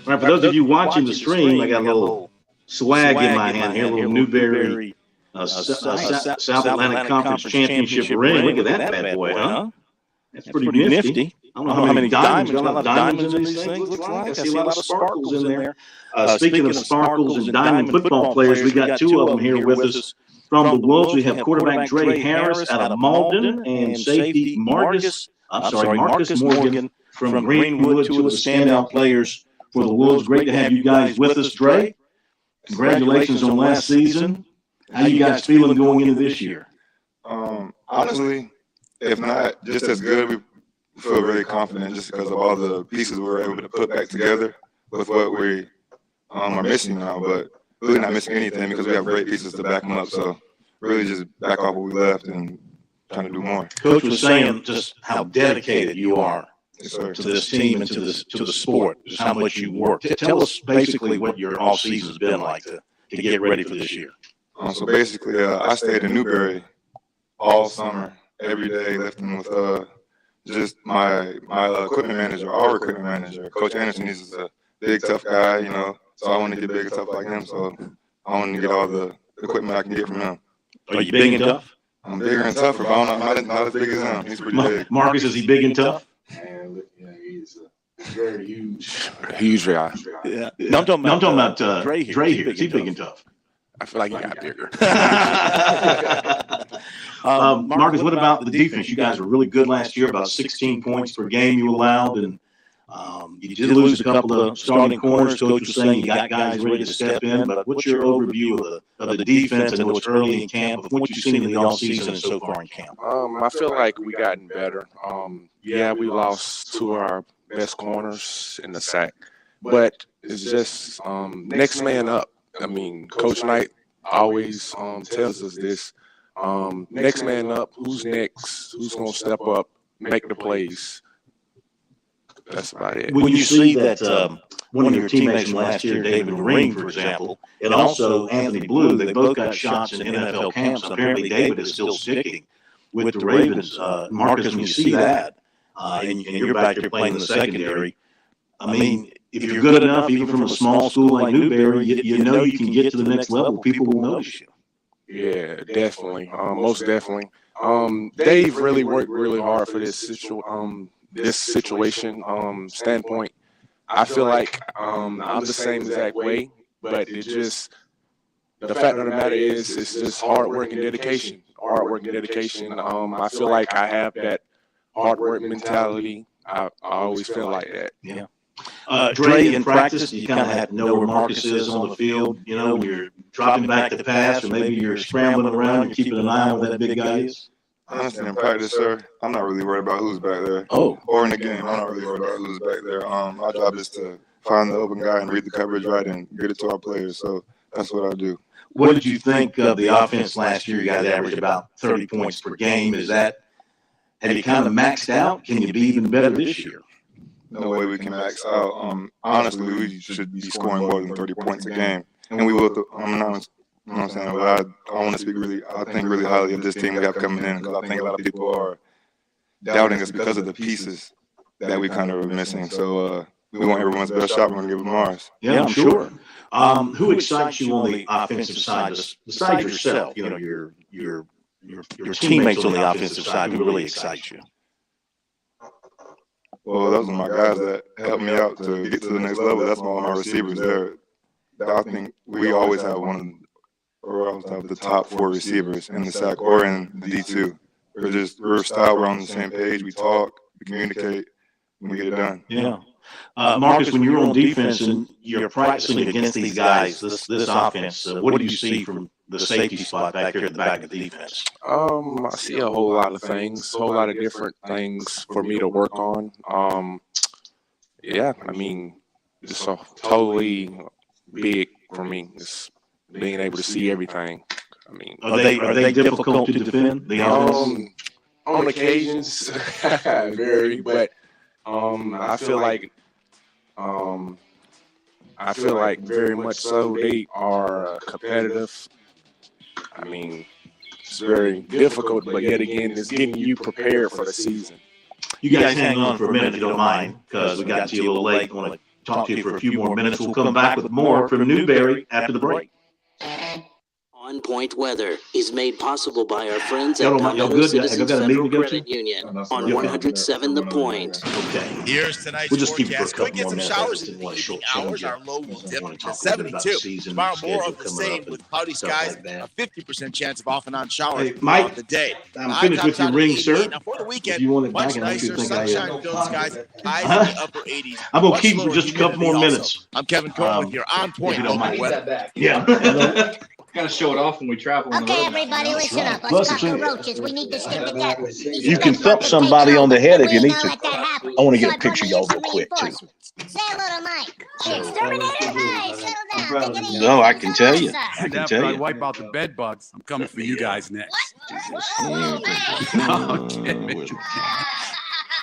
All right, for those of you watching the stream, I got a little swag in my hand here, a little Newberry South Atlantic Conference Championship ring. Look at that bad boy, huh? That's pretty nifty. I don't know how many diamonds, got a lot of diamonds in these things, looks like. I see a lot of sparkles in there. Speaking of sparkles and diamond football players, we got two of them here with us. From the Wolves, we have quarterback Dre Harris out of Malden and safety Marcus Morgan from Greenwood, two of the standout players for the Wolves. Great to have you guys with us, Dre. Congratulations on last season. How you guys feeling going into this year? Honestly, if not just as good, we feel very confident just because of all the pieces we were able to put back together with what we are missing now. But really not missing anything because we have great pieces to back them up. So really just back off what we left and trying to do more. Coach was saying just how dedicated you are Yes, sir. to this team and to the sport, just how much you work. Tell us basically what your off season's been like to get ready for this year. So basically, I stayed in Newberry all summer, every day, lifting with just my equipment manager, our equipment manager, Coach Anderson. He's a big, tough guy, you know. So I want to get big and tough like him. So I want to get all the equipment I can get from him. Are you big and tough? I'm bigger and tougher, but I'm not as big as him. He's pretty big. Marcus, is he big and tough? Man, he's very huge. Huge guy. Yeah. No, I'm talking about Dre here. Is he big and tough? I feel like he got bigger. Marcus, what about the defense? You guys were really good last year, about 16 points per game you allowed, and you did lose a couple of starting corners. Coach was saying you got guys ready to step in, but what's your overview of the defense? I know it's early in camp, but what you've seen in the offseason and so far in camp? I feel like we gotten better. Yeah, we lost two of our best corners in the sack, but it's just next man up. I mean, Coach Knight always tells us this. Next man up, who's next? Who's going to step up, make the plays? That's about it. When you see that one of your teammates from last year, David Ring, for example, and also Anthony Blue, they both got shots in NFL camps, and apparently David is still sticking with the Ravens. Marcus, when you see that, and you're back there playing in the secondary, I mean, if you're good enough, even from a small school like Newberry, you know you can get to the next level. People will notice you. Yeah, definitely. Most definitely. Dave really worked really hard for this situation standpoint. I feel like I'm the same exact way, but it just the fact of the matter is it's just hard work and dedication. I feel like I have that hard work mentality. I always feel like that. Yeah. Dre, in practice, you kind of have to know where Marcus is on the field. You know, when you're dropping back to pass, or maybe you're scrambling around and keeping an eye on where that big guy is. Honestly, in practice, sir, I'm not really worried about who's back there. Or in the game, I'm not really worried about who's back there. My job is to find the open guy and read the coverage right and get it to our players. So that's what I do. What did you think of the offense last year? You guys averaged about 30 points per game. Have you kind of maxed out? Can you be even better this year? No way we can max out. Honestly, we should be scoring more than 30 points a game. And we will. You know what I'm saying? But I want to speak I think really highly of this team we have coming in because I think a lot of people are doubting us because of the pieces that we kind of are missing. So we want everyone's best shot. We're going to give them ours. Yeah, I'm sure. Who excites you on the offensive side, besides yourself? You know, your teammates on the offensive side who really excites you? Well, those are my guys that help me out to get to the next level. That's all my receivers there. I think we always have the top 4 receivers in the SAC or in the D2. We're style. We're on the same page. We talk, we communicate, and we get it done. Yeah. Marcus, when you're on defense and you're practicing against these guys, this offense, what do you see from the safety spot back here at the back of the defense? I see a whole lot of things, a whole lot of different things for me to work on. Yeah, I mean, just a totally big for me. Just being able to see everything. I mean, are they difficult to defend? The offense? On occasions, very, but I feel like very much so they are competitive. I mean, it's very difficult, but yet again, it's getting you prepared for the season. You guys hang on for a minute if you don't mind, because we got to you a little late. I want to talk to you for a few more minutes. We'll come back with more from Newberry after the break. On Point Weather is made possible by our friends at Y'all Palmetto good? Citizens Y'all got a meeting Federal to go to? Credit Union on 107 The Point. Okay. Here's tonight's We'll just keep it for a forecast. couple Could get more some minutes. showers I in just the want to evening shortchange hours. you. Our low will dip want to to talk a little bit about the 72. season Tomorrow, more schedule of the coming same up with cloudy stuff skies, like that. a 50% chance of off and on showers Hey, Mike, throughout the day. I'm High finished tops with your out at ring, 88. sir. Now, for the If weekend, you want it much back, I want you nicer, to think I sunshine-filled skies, highs in the upper 80s. I'm going to Much keep for lower just a couple more humidity minutes. also. I'm Kevin Cohen with your On Point you don't local mind. weather. Yeah. Gotta show it off when we travel on the road. Okay, everybody, listen up. Plus, Let's cut the roaches. We need to stick together. You can thump somebody on the head if you need to. Let that happen. I want to So get a picture of y'all real quick, too. Say hello to Mike. Exterminator, hey, settle down. Take it easy. No, I can tell you. Sir. I can After tell I you. wipe out the bed bugs, I'm coming for you guys next.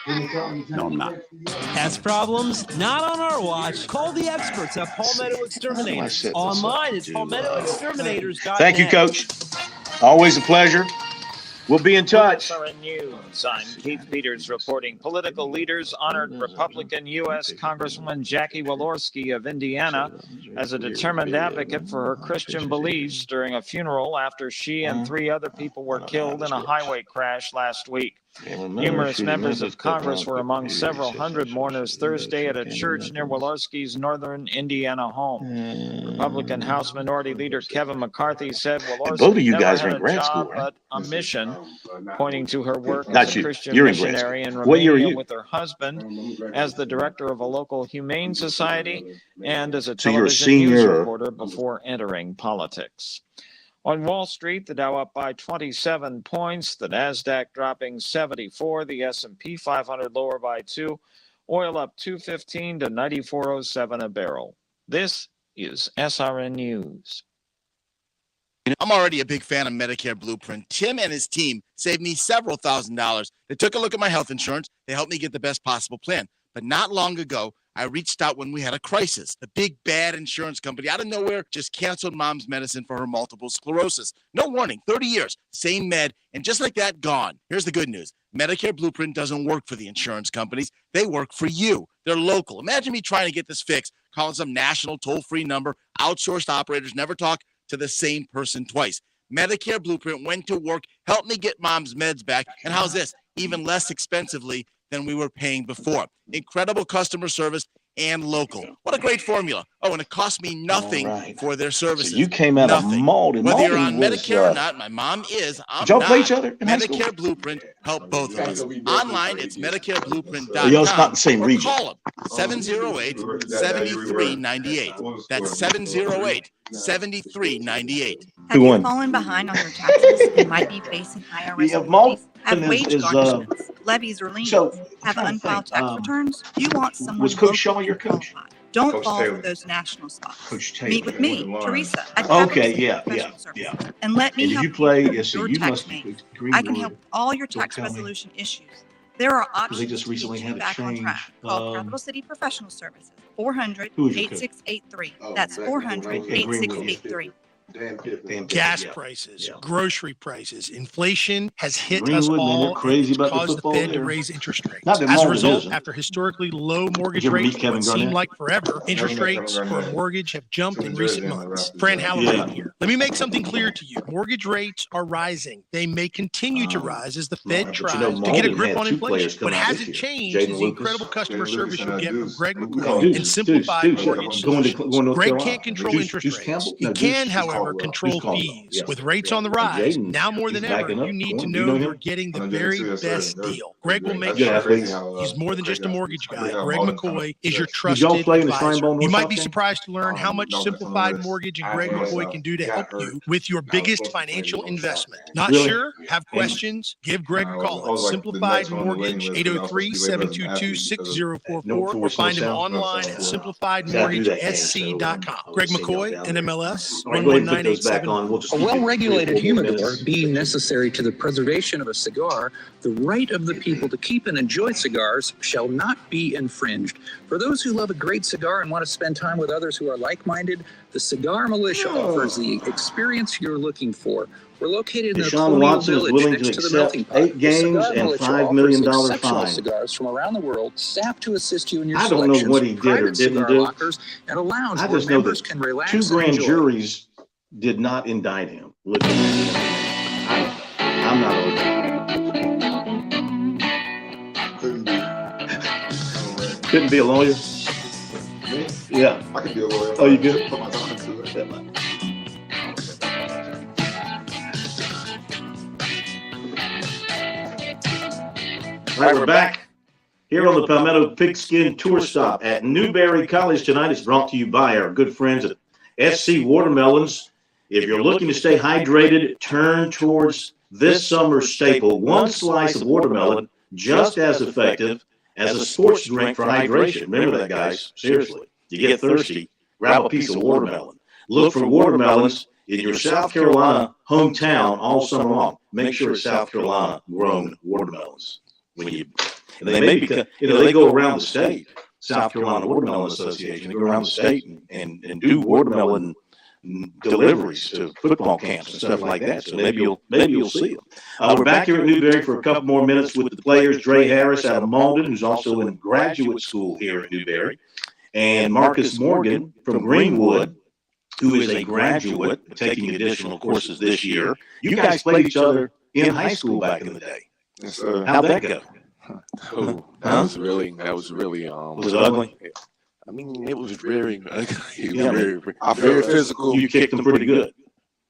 No, I'm not. Pest problems? Not on our watch. Call the experts at Palmetto Exterminators. Online at palmettoexterminators.net. Thank you, Coach. Always a pleasure. We'll be in touch. SRN News. I'm Keith Peters reporting. Political leaders honored Republican U.S. Congresswoman Jackie Walorski of Indiana as a determined advocate for her Christian beliefs during a funeral after she and 3 other people were killed in a highway crash last week. Numerous members of Congress were among several hundred mourners Thursday at a church near Walorski's northern Indiana home. Republican House Minority Leader Kevin McCarthy said both of Walorski you never guys had are in a grad job school, right? but a mission, pointing to her work Not as you. a Christian You're in grad missionary in school. What year are Romania you? with her husband as the director of a local humane society and as a So you're a television news senior? reporter before entering politics. On Wall Street, the Dow up by 27 points, the Nasdaq dropping 74, the S&P 500 lower by 2, oil up 215 to 94.07 a barrel. This is SRN News. I'm already a big fan of Medicare Blueprint. Tim and his team saved me several $1,000s. They took a look at my health insurance. They helped me get the best possible plan. But not long ago, I reached out when we had a crisis. The big bad insurance company out of nowhere just canceled mom's medicine for her multiple sclerosis. No warning, 30 years, same med, and just like that, gone. Here's the good news. Medicare Blueprint doesn't work for the insurance companies. They work for you. They're local. Imagine me trying to get this fixed, calling some national toll-free number. Outsourced operators never talk to the same person twice. Medicare Blueprint went to work, helped me get mom's meds back, and how's this? Even less expensively than we were paying before. Incredible customer service and local. What a great formula. Oh, and it cost me nothing for their services. So you came out Nothing. of Malden. Whether you're Malden on was, Medicare or not, my mom is. I'm did y'all not. play each other in high school? Medicare Blueprint help both of us. Online, it's MedicareBlueprint.com. So y'all's not in the same or region. call them 708-7398. That's 708-7398. Who won? Fallen behind on your taxes and might be facing IRS Yeah, penalties, Malden have wage is, garnishments, levies or liens, have trying to unfiled think, tax returns, you want someone was Coach local Shaw your and coach? qualified. Don't Coach fall Taylor. for those national spots. Coach Taylor. Meet with me, Teresa, at Okay, Advocacy yeah, Professional yeah. Services, and let me And did help you play? you Yeah, with so your you tax must needs. agree I can with- help all your don't tax tell me. resolution issues. There are Because options they just to recently get had you a back on change. track. Call Capital City Professional Services, Who is your coach? 400-8683. That's 400-8683. Gas prices, grocery prices, inflation has hit us Greenwood, man, they're all crazy and about the caused the football Fed to there. raise interest rates. Not that As a Malden result, isn't. after historically low mortgage Did you ever rates meet for Kevin what seemed Garnett? like forever, interest rates for a mortgage have jumped in recent months. Fran Halloran here. Let me make something clear to you. Mortgage rates are rising. They may continue to rise as the Fed but tries you know, to get a Malden grip had on 2 players inflation. come What out hasn't this year. changed Jaden is the Lucas. incredible customer service you'll get from Greg Oh, McCoy Deuce, and Simplified Deuce, Mortgage going to Solutions. North Greg Carolina. can't control Deuce- interest Deuce rates. Campbell? He No, can, Deuce however, Caldwell. control Deuce Caldwell, fees. yeah. With rates on the rise, Jaden, now more than he's ever, backing up, you need to going. Do you know know you're him? getting the very best deal. Greg will make Good sure athletes. he's more than just a mortgage guy. Greg McCoy is your Did y'all trusted play in the advisor. Shrine Bowl You North might South be game? surprised to learn how much Simplified Mortgage and Greg McCoy can do to help you with your biggest financial investment. Not Really? sure? Have questions? Give Greg a call at Simplified Mortgage, 803-722-6044, or find him online at simplifiedmortgagesc.com. Greg McCoy, NMLS, All right, go ahead and put those back 11987. on. We'll just A keep it well-regulated 3 or 4 more humidor minutes. being necessary to the preservation of a cigar, the right of the people to keep and enjoy cigars shall not be infringed. For those who love a great cigar and want to spend time with others who are like-minded, the Cigar Militia offers the the experience you're looking for. We're located in the Deshaun colonial Watson is village willing next to to the accept melting pot. 8 games The cigar and culture $5 offers million exceptional fine. cigars from around the world, staffed to assist you in your I don't know selections, what he did or private didn't cigar do. lockers, and a lounge I where just know members that can relax 2 and grand enjoy. juries did not indict him. Look at me. I'm not over. Couldn't be a lawyer? Me? Yeah. I could be a lawyer. Oh, you good? Put my time into it. All right, we're back here on the Palmetto Pigskin Tour Stop at Newberry College tonight. It's brought to you by our good friends at SC Watermelons. If you're looking to stay hydrated, turn towards this summer's staple. One slice of watermelon, just as effective as a sports drink for hydration. Remember that, guys. Seriously. You get thirsty, grab a piece of watermelon. Look for watermelons in your South Carolina hometown all summer long. Make sure it's South Carolina grown watermelons. When you, they may be, they go around the state, South Carolina Watermelon Association. They go around the state and do watermelon deliveries to football camps and stuff like that. So maybe you'll see them. We're back here at Newberry for a couple more minutes with the players. Dre Harris out of Malden, who's also in graduate school here at Newberry, and Marcus Morgan from Greenwood, who is a graduate taking additional courses this year. You guys played each other in high school back in the day. Yes, sir. How'd that go? Oh, that was really Was it ugly? I mean, it was very ugly. Yeah, very physical. You kicked them pretty good.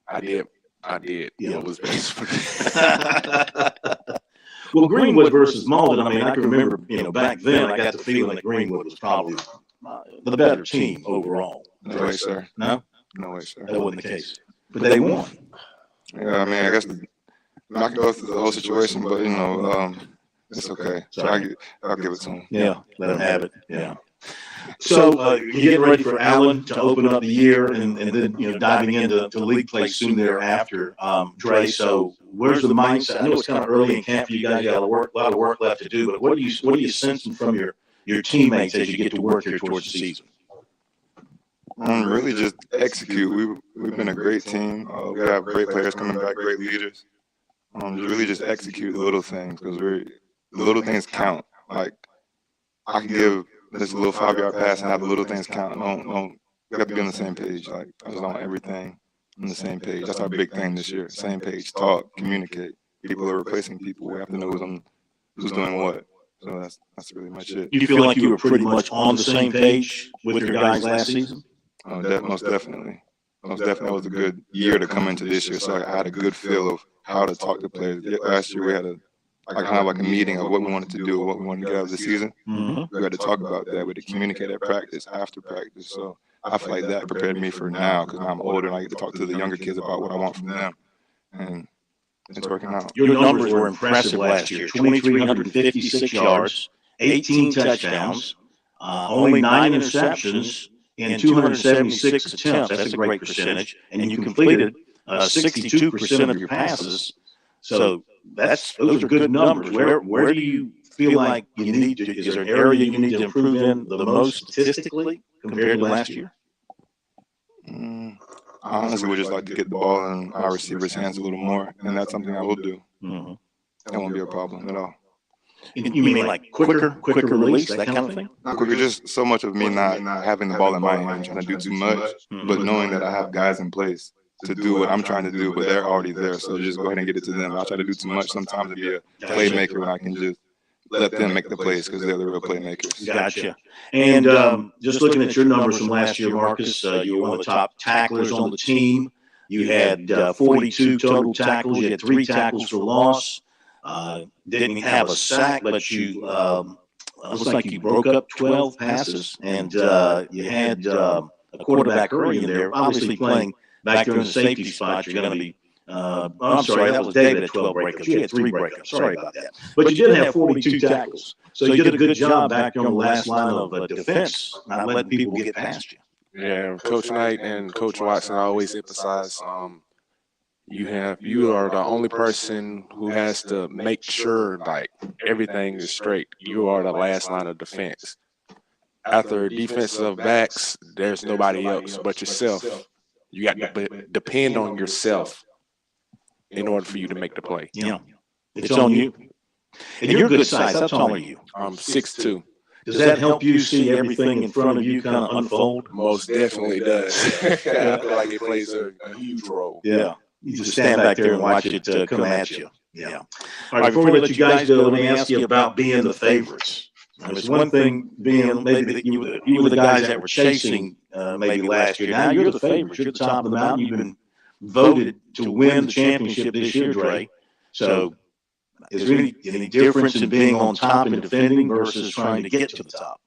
I did. Yeah. It was basically. Well, Greenwood versus Malden, I mean, I can remember, back then I got the feeling that Greenwood was probably the better team overall. No way, sir. No? No way, sir. That wasn't the case. But they won. Yeah, I mean, I guess I can go through the whole situation, but it's okay. So I'll give it to him. Yeah, let him have it. Yeah. So you're getting ready for Allen to open up the year, and then diving into league play soon thereafter. Dre, so where's the mindset? I know it's kind of early in camp for you guys. You got a lot of work left to do, but what are you sensing from your teammates as you get to work here towards the season? Really just execute. We've been a great team. We have great players coming back, great leaders. Really just execute the little things, because the little things count. Like, I can give this little 5-yard pass and have the little things count. We have to be on the same page. Like, I just want everything on the same page. That's our big thing this year. Same page, talk, communicate. People are replacing people. We have to know who's doing what. So that's really much it. You feel like you were pretty much on the same page with your guys last season? Most definitely. Most definitely. It was a good year to come into this year. So I had a good feel of how to talk to players. Last year we had a meeting of what we wanted to do, what we wanted to get out of the season. Mm-hmm. We had to talk about that. We had to communicate at practice, after practice. So I feel like that prepared me for now, because now I'm older and I get to talk to the younger kids about what I want from them. And it's working out. Your numbers were impressive last year. 2,356 yards, 18 touchdowns, only 9 interceptions in 276 attempts. That's a great percentage. And you completed 62% of your passes. So those are good numbers. Where do you feel like you need to? Is there an area you need to improve in the most statistically compared to last year? I honestly would just like to get the ball in our receivers' hands a little more, and that's something I will do. Mm-hmm. That won't be a problem at all. You mean like quicker release, that kind of thing? Not quicker, just so much of me not having the ball in my hand, trying to do too much, but knowing that I have guys in place to do what I'm trying to do, but they're already there. So just go ahead and get it to them. I'll try to do too much sometimes to be a playmaker when I can just let them make the plays, because they're the real playmakers. Gotcha. And just looking at your numbers from last year, Marcus, you were one of the top tacklers on the team. You had 42 total tackles. You had 3 tackles for loss. Didn't have a sack, but you looks like you broke up 12 passes, and you had a quarterback early in there, obviously playing back there in the safety spot. You're going to be I'm sorry, that was David at 12 breakups. You had 3 breakups. Sorry about that. But you did have 42 tackles. So you did a good job back there on the last line of defense, not letting people get past you. Yeah, Coach Knight and Coach Watson always emphasize you are the only person who has to make sure like everything is straight. You are the last line of defense. After defensive backs, there's nobody else but yourself. You got to depend on yourself in order for you to make the play. Yeah. It's on you. And you're a good size. How tall are you? I'm 6'2". Does that help you see everything in front of you kind of unfold? Most definitely does. I feel like it plays a huge role. Yeah. You just stand back there and watch it come at you. Yeah. All right, before we let you guys go, let me ask you about being the favorites. It's one thing being maybe you were the guys that were chasing maybe last year. Now you're the favorites. You're the top of the mountain. You've been voted to win the championship this year, Dre. So is there any difference in being on top and defending versus trying to get to the top?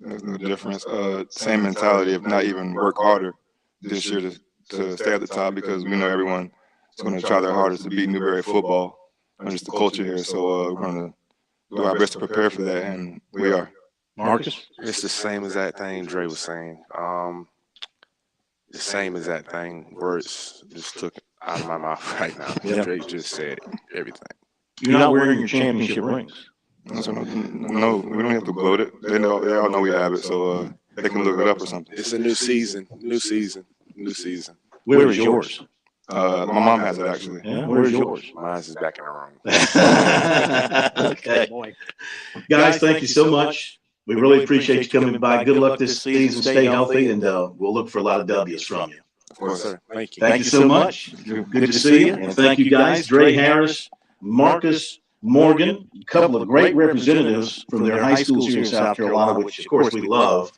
There's no difference. Same mentality, if not even work harder this year to stay at the top, because we know everyone is going to try their hardest to beat Newberry football and just the culture here. So we're going to do our best to prepare for that, and we are. Marcus? It's the same exact thing Dre was saying. The same exact thing. Words just took out of my mouth right now. Yeah. Dre just said everything. You're not wearing your championship rings. No, we don't have to gloat it. They all know we have it, so they can look it up or something. It's a new season. New season. Where is yours? My mom has it, actually. Yeah, where's yours? Mine's is back in the room. Okay. Boy. Guys, thank you so much. We really appreciate you coming by. Good luck this season. Stay healthy, and we'll look for a lot of W's from you. Of course, sir. Thank you. Thank you so much. Good to see you. And thank you guys, Dre Harris, Marcus Morgan, a couple of great representatives from their high schools here in South Carolina, which, of course, we love.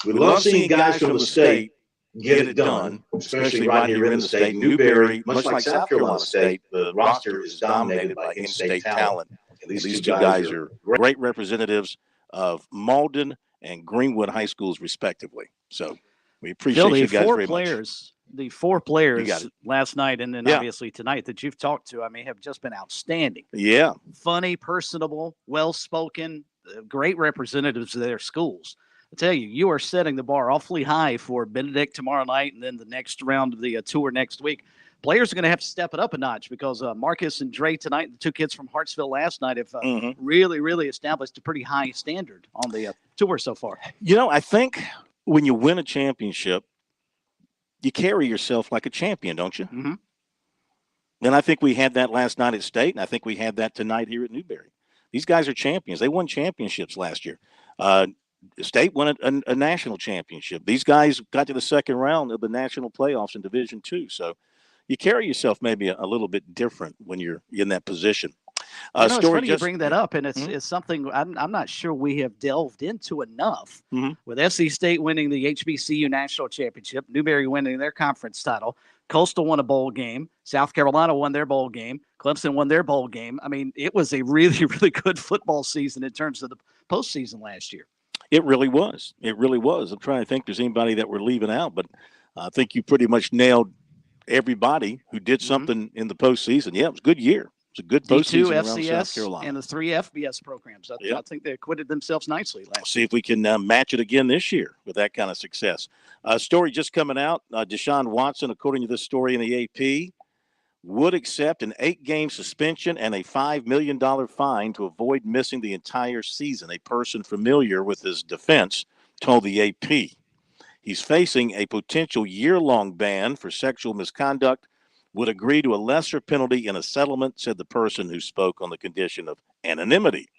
We love seeing guys from the state get it done, especially right here in the state. Newberry, much like South Carolina State, the roster is dominated by in-state talent. And These two guys are great representatives of Malden and Greenwood high schools, respectively. So we appreciate you guys very much. The four players last night and then obviously tonight that you've talked to, I mean, have just been outstanding. Yeah. Funny, personable, well-spoken, great representatives of their schools. I tell you, you are setting the bar awfully high for Benedict tomorrow night and then the next round of the tour next week. Players are going to have to step it up a notch because Marcus and Dre tonight, the two kids from Hartsville last night, have really, really established a pretty high standard on the tour so far. You know, I think when you win a championship, you carry yourself like a champion, don't you? Mm-hmm. And I think we had that last night at State, and I think we had that tonight here at Newberry. These guys are champions. They won championships last year. State won a national championship. These guys got to the second round of the national playoffs in Division II. So you carry yourself maybe a little bit different when you're in that position. It's funny you bring that up, and it's something I'm not sure we have delved into enough. With SC State winning the HBCU National Championship, Newberry winning their conference title, Coastal won a bowl game, South Carolina won their bowl game, Clemson won their bowl game. I mean, it was a really, really good football season in terms of the postseason last year. It really was. It really was. I'm trying to think if there's anybody that we're leaving out, but I think you pretty much nailed everybody who did something in the postseason. Yeah, it was a good year. It was a good postseason around South Carolina. And the 3 FBS programs. I think they acquitted themselves nicely last year. See if we can match it again this year with that kind of success. Story just coming out. Deshaun Watson, according to this story in the AP, would accept an 8-game suspension and a $5 million fine to avoid missing the entire season. A person familiar with his defense told the AP. He's facing a potential year-long ban for sexual misconduct, would agree to a lesser penalty in a settlement, said the person who spoke on the condition of anonymity.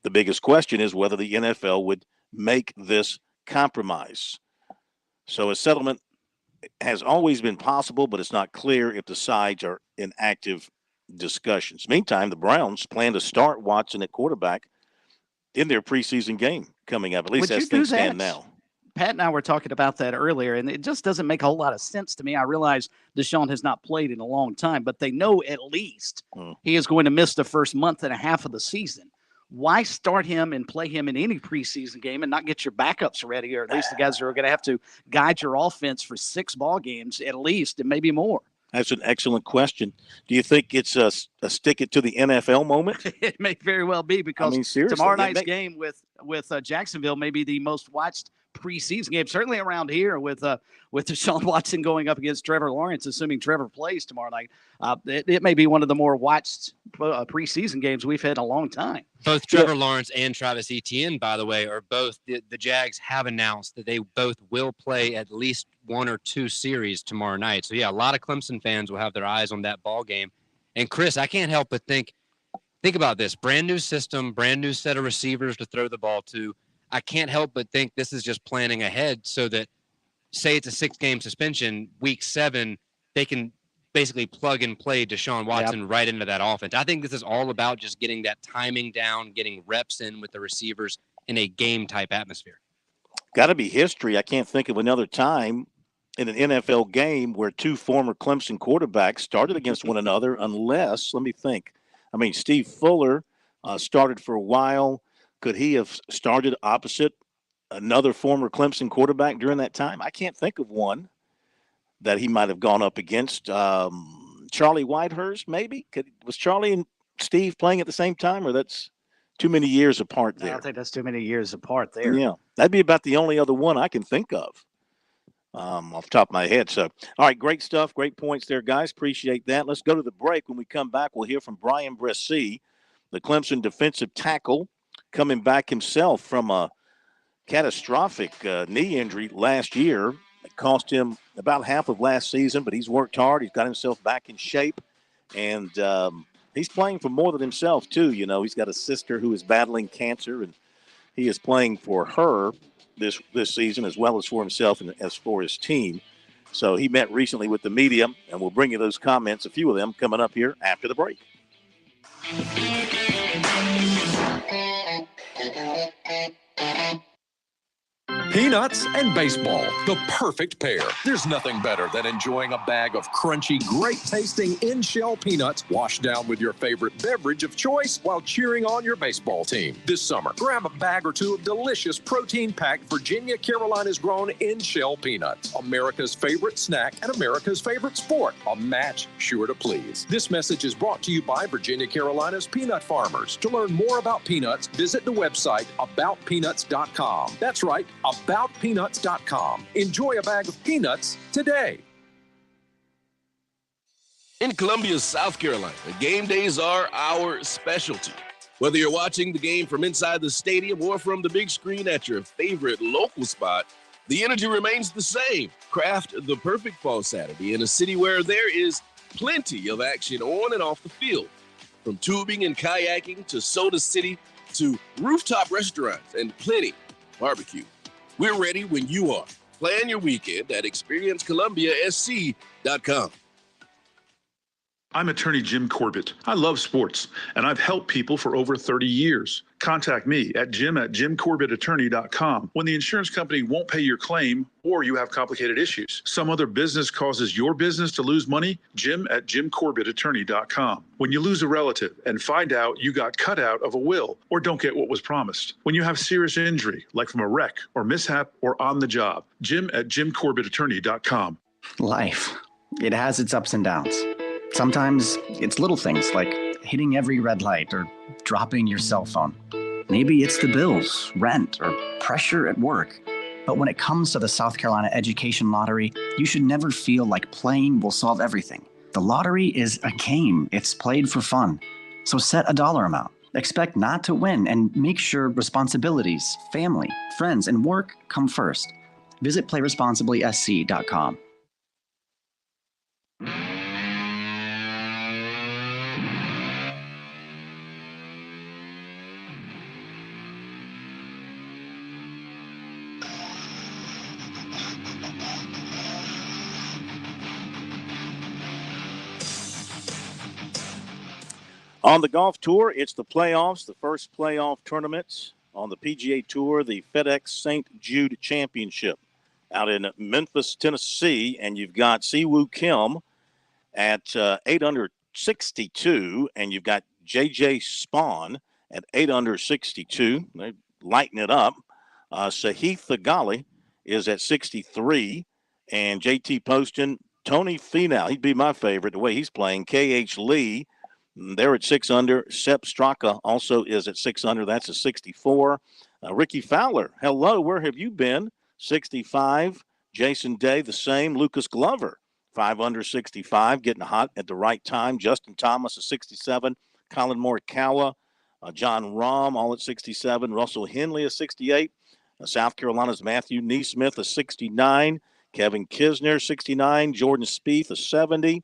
The biggest question is whether the NFL would make this compromise. So a settlement has always been possible, but it's not clear if the sides are in active discussions. Meantime, the Browns plan to start Watson at quarterback in their preseason game coming up, at least as things stand now. Pat and I were talking about that earlier, and it just doesn't make a whole lot of sense to me. I realize Deshaun has not played in a long time, but they know at least he is going to miss the first month and a half of the season. Why start him and play him in any preseason game and not get your backups ready, or at least the guys who are going to have to guide your offense for 6 ball games at least, and maybe more? That's an excellent question. Do you think it's a stick it to the NFL moment? It may very well be, because tomorrow night's game with Jacksonville may be the most watched preseason game, certainly around here with Deshaun Watson going up against Trevor Lawrence, assuming Trevor plays tomorrow night. It may be one of the more watched preseason games we've had in a long time. Both Trevor Lawrence and Travis Etienne, by the way, are both the Jags have announced that they both will play at least one or two series tomorrow night. So, yeah, a lot of Clemson fans will have their eyes on that ball game. And, Chris, I can't help but think about this. Brand new system, brand new set of receivers to throw the ball to. I can't help but think this is just planning ahead so that, say it's a 6-game suspension, week 7, they can basically plug and play Deshaun Watson right into that offense. I think this is all about just getting that timing down, getting reps in with the receivers in a game-type atmosphere. Got to be history. I can't think of another time in an NFL game where two former Clemson quarterbacks started against one another unless, let me think. I mean, Steve Fuller started for a while. Could he have started opposite another former Clemson quarterback during that time? I can't think of one that he might have gone up against. Charlie Whitehurst, maybe? Was Charlie and Steve playing at the same time, or that's too many years apart there? I think that's too many years apart there. Yeah, that'd be about the only other one I can think of off the top of my head. So, all right, great stuff. Great points there, guys. Appreciate that. Let's go to the break. When we come back, we'll hear from Brian Bresee, the Clemson defensive tackle, coming back himself from a catastrophic knee injury last year. It cost him about half of last season, but he's worked hard. He's got himself back in shape, and he's playing for more than himself, too. You know, he's got a sister who is battling cancer, and he is playing for her this season as well as for himself and as for his team. So he met recently with the media, and we'll bring you those comments, a few of them, coming up here after the break. Peanuts and baseball, the perfect pair. There's nothing better than enjoying a bag of crunchy, great-tasting in-shell peanuts washed down with your favorite beverage of choice while cheering on your baseball team. This summer, grab a bag or two of delicious protein-packed Virginia Carolina's grown in-shell peanuts. America's favorite snack and America's favorite sport. A match sure to please. This message is brought to you by Virginia Carolina's peanut farmers. To learn more about peanuts, visit the website aboutpeanuts.com. That's right, aboutpeanuts.com. Enjoy a bag of peanuts today. In Columbia, South Carolina, game days are our specialty. Whether you're watching the game from inside the stadium or from the big screen at your favorite local spot, the energy remains the same. Craft the perfect fall Saturday in a city where there is plenty of action on and off the field. From tubing and kayaking to Soda City to rooftop restaurants and plenty barbecue. We're ready when you are. Plan your weekend at experiencecolumbiasc.com. I'm attorney Jim Corbett. I love sports, and I've helped people for over 30 years. Contact me at jim@jimcorbettattorney.com when the insurance company won't pay your claim or you have complicated issues. Some other business causes your business to lose money, jim@jimcorbettattorney.com. When you lose a relative and find out you got cut out of a will or don't get what was promised. When you have serious injury, like from a wreck or mishap or on the job, jim@jimcorbettattorney.com. Life, it has its ups and downs. Sometimes it's little things like hitting every red light or dropping your cell phone. Maybe it's the bills, rent, or pressure at work. But when it comes to the South Carolina Education Lottery, you should never feel like playing will solve everything. The lottery is a game. It's played for fun. So set a dollar amount. Expect not to win and make sure responsibilities, family, friends, and work come first. Visit playresponsibly.sc.com. On the golf tour, it's the playoffs, the first playoff tournaments on the PGA Tour, the FedEx St. Jude Championship out in Memphis, Tennessee. And you've got Siwoo Kim at 8 under 62, and you've got J.J. Spawn at 8 under 62. They're lighting it up. Sahith Thegali is at 63, and J.T. Poston, Tony Finau, he'd be my favorite the way he's playing. K.H. Lee, they're at 6 under. Sepp Straka also is at 6 under. That's a 64. Ricky Fowler, hello, where have you been? 65. Jason Day, the same. Lucas Glover, 5 under 65, getting hot at the right time. Justin Thomas, a 67. Colin Morikawa, John Rahm, all at 67. Russell Henley, a 68. South Carolina's Matthew Neesmith, a 69. Kevin Kisner, 69. Jordan Spieth, a 70.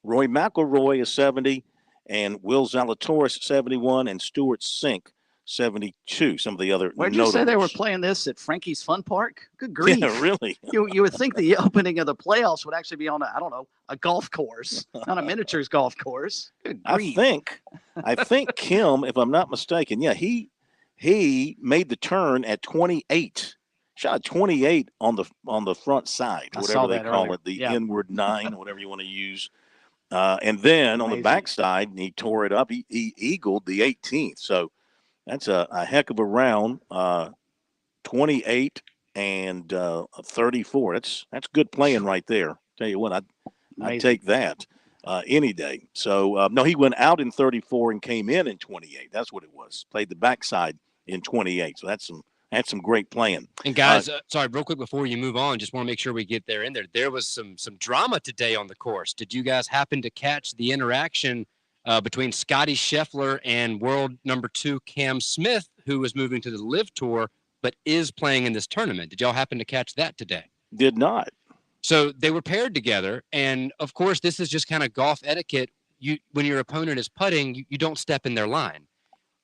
Roy McIlroy, a 70. And Will Zalatoris, 71. And Stuart Sink, 72. Some of the other Where'd you say they were playing this at Frankie's Fun Park? Good grief. Yeah, really. You would think the opening of the playoffs would actually be on a golf course, not a miniatures golf course. Good grief. I think Kim, if I'm not mistaken, yeah, he made the turn at 28. Shot 28 on the front side, whatever they call it, the inward 9, whatever you want to use. And then on the backside, he tore it up. He eagled the 18th. So that's a heck of a round. 28 and 34. That's good playing right there. Tell you what, I'd take that any day. So no, he went out in 34 and came in 28. That's what it was. Played the backside in 28. So that's some great playing. And guys, sorry, real quick before you move on, just want to make sure we get there in there. There was some drama today on the course. Did you guys happen to catch the interaction between Scotty Scheffler and world number 2 Cam Smith, who was moving to the LIV Tour but is playing in this tournament? Did y'all happen to catch that today? Did not. So they were paired together, and of course, this is just kind of golf etiquette. When your opponent is putting, you don't step in their line.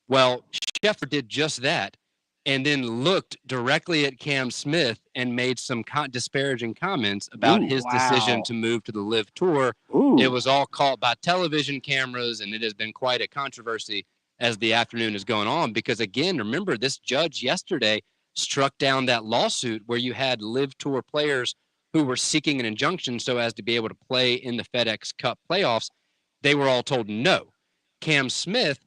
Well, Scheffler did just that, and then looked directly at Cam Smith and made some disparaging comments about his decision to move to the LIV Tour. It was all caught by television cameras, and it has been quite a controversy as the afternoon is going on, because again, remember, this judge yesterday struck down that lawsuit where you had LIV Tour players who were seeking an injunction so as to be able to play in the FedEx Cup playoffs. They were all told no. Cam Smith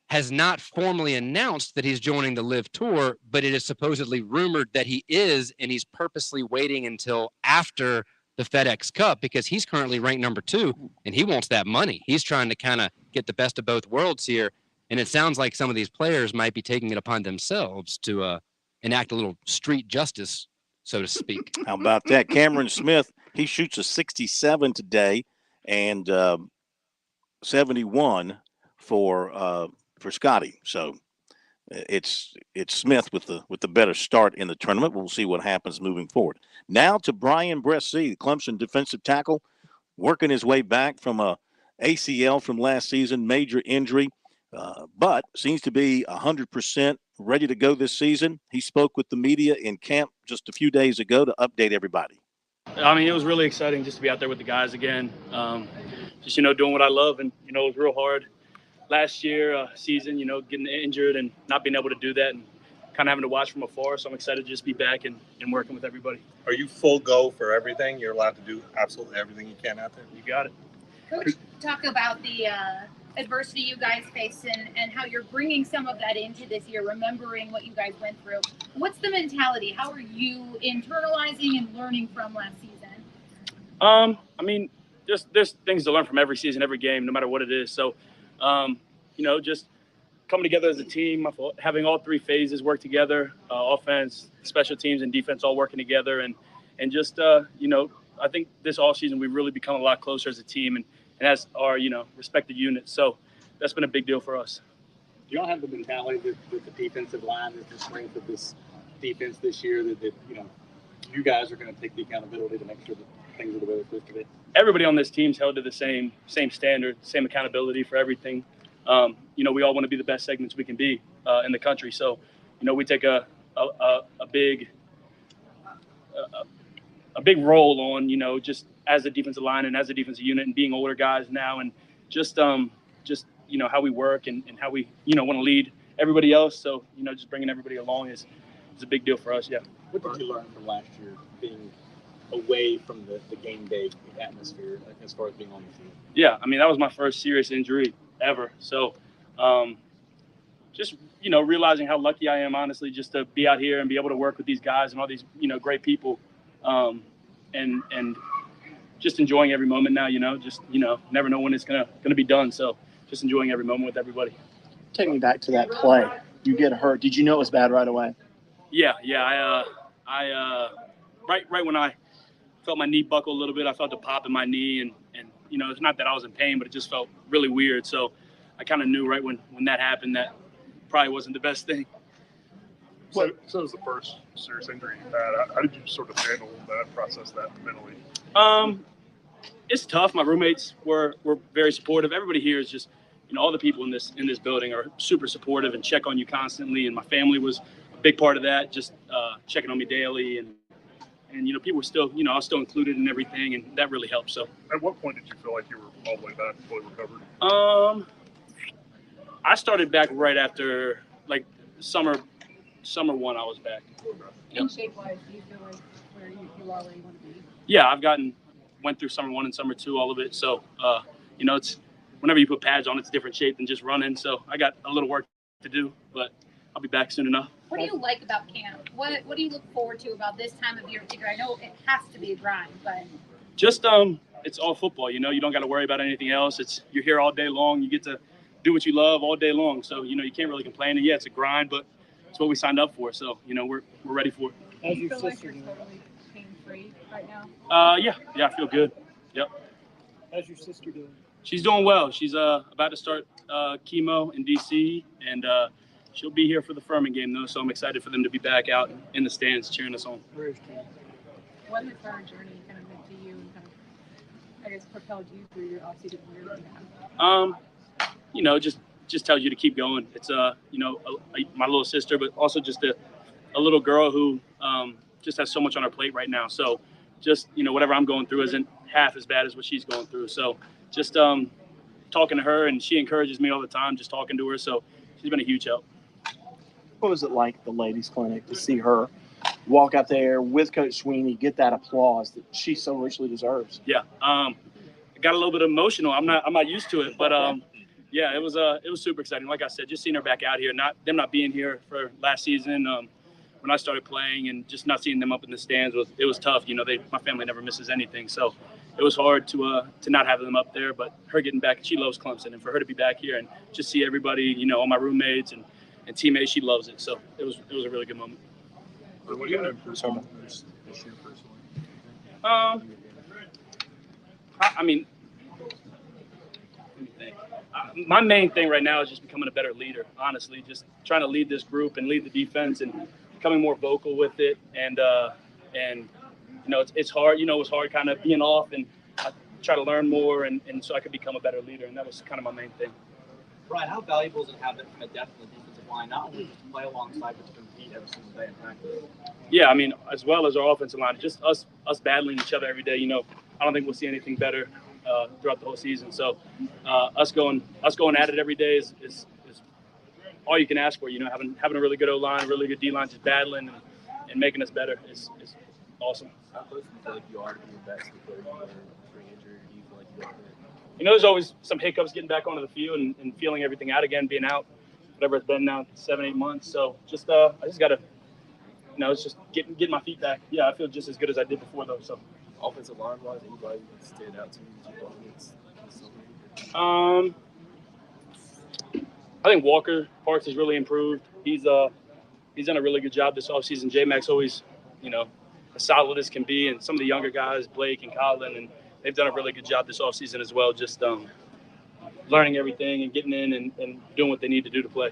has not formally announced that he's joining the LIV Tour, but it is supposedly rumored that he is, and he's purposely waiting until after the FedEx Cup because he's currently ranked number 2, and he wants that money. He's trying to kind of get the best of both worlds here. And it sounds like some of these players might be taking it upon themselves to enact a little street justice, so to speak. How about that? Cameron Smith, he shoots a 67 today and 71 for Scotty. So it's Smith with the better start in the tournament. We'll see what happens moving forward. Now to Brian Bresee, the Clemson defensive tackle, working his way back from a ACL from last season, major injury. But seems to be 100% ready to go this season. He spoke with the media in camp just a few days ago to update everybody. I mean, it was really exciting just to be out there with the guys again. Just, doing what I love. And, it was real hard last year season, getting injured and not being able to do that and kind of having to watch from afar. So I'm excited to just be back and working with everybody. Are you full go for everything? You're allowed to do absolutely everything you can out there? You got it. Coach, talk about the adversity you guys faced and how you're bringing some of that into this year, remembering what you guys went through. What's the mentality? How are you internalizing and learning from last season? I mean, there's things to learn from every season, every game, no matter what it is. So, just coming together as a team, having all 3 phases work together, offense, special teams, and defense all working together. And just, I think this offseason we've really become a lot closer as a team and as our, respective units. So that's been a big deal for us. Do y'all have the mentality that the defensive line is the strength of this defense this year, that you guys are going to take the accountability to make sure that things are the way they're supposed to be? Everybody on this team's held to the same standard, same accountability for everything. We all want to be the best segments we can be in the country. So, we take a big role on, just as a defensive line and as a defensive unit and being older guys now and just how we work and how we, want to lead everybody else. So, just bringing everybody along is a big deal for us. Yeah. What did you learn from last year being away from the game day atmosphere as far as being on the field? Yeah. I mean, that was my first serious injury ever. So, just, realizing how lucky I am, honestly, just to be out here and be able to work with these guys and all these, great people. And just enjoying every moment now, never know when it's gonna be done. So just enjoying every moment with everybody. Take me back to that play. You get hurt. Did you know it was bad right away? Yeah. I right when I felt my knee buckle a little bit, I felt the pop in my knee, and it's not that I was in pain, but it just felt really weird. So I kind of knew right when that happened that probably wasn't the best thing. So it was the first serious injury you had. How did you sort of handle that, process that mentally? It's tough. My roommates were very supportive. Everybody here is just, all the people in this building are super supportive and check on you constantly. And my family was a big part of that, just checking on me daily. And people were still, I was still included in everything, and that really helped. So at what point did you feel like you were all the way back, fully recovered? I started back right after, like, summer one, I was back. In shape-wise, do you feel like where you are where you want to be? Yeah, went through summer one and summer two, all of it. So, it's whenever you put pads on, it's a different shape than just running. So I got a little work to do, but I'll be back soon enough. What do you like about camp? What do you look forward to about this time of year? I know it has to be a grind, but just it's all football. You don't got to worry about anything else. You're here all day long. You get to do what you love all day long. So you can't really complain. And yeah, it's a grind, but it's what we signed up for. So we're ready for it. do you feel like you're totally pain-free right now? Yeah, I feel good. Yep. How's your sister doing? She's doing well. She's about to start chemo in DC, and she'll be here for the Furman game, though. So I'm excited for them to be back out in the stands cheering us on. Where is Kim? What has our journey kind of meant to you and kind of, I guess, propelled you through your off-season career? Just tells you to keep going. It's my little sister, but also just a little girl who just has so much on her plate right now. So just whatever I'm going through isn't half as bad as what she's going through. So just talking to her, and she encourages me all the time, just talking to her. So she's been a huge help. What was it like, the ladies' clinic, to see her walk out there with Coach Sweeney, get that applause that she so richly deserves? Yeah, I got a little bit emotional. I'm not used to it, but yeah, it was super exciting. Like I said, just seeing her back out here, them not being here for last season when I started playing, and just not seeing them up in the stands was tough. My family never misses anything, so it was hard to not have them up there. But her getting back, she loves Clemson, and for her to be back here and just see everybody, all my roommates and teammates, she loves it. So it was a really good moment. What do you have to improve on this year personally? My main thing right now is just becoming a better leader, honestly, just trying to lead this group and lead the defense and becoming more vocal with it. And it's hard, it's hard kind of being off, and I try to learn more and so I could become a better leader. And that was kind of my main thing. Brian, how valuable is it to have that kind of depth in the defensive line, not only just to play alongside, but to compete every single day in practice? Yeah, as well as our offensive line, just us battling each other every day. I don't think we'll see anything better throughout the whole season. So us going at it every day is all you can ask for. Having a really good O-line, really good D-line, just battling and making us better is awesome. How close do you feel like you are to being best before you are injured? Do you feel like you are good? There's always some hiccups getting back onto the field and feeling everything out again, being out, whatever it's been now, 7-8 months. So just I just got to, it's just getting my feet back. Yeah, I feel just as good as I did before, though. So offensive line wise, anybody that stood out to you that you I think Walker Parks has really improved. He's done a really good job this offseason. J-Mac's always, as solid as can be, and some of the younger guys, Blake and Colin, and they've done a really good job this offseason as well, just learning everything and getting in and doing what they need to do to play.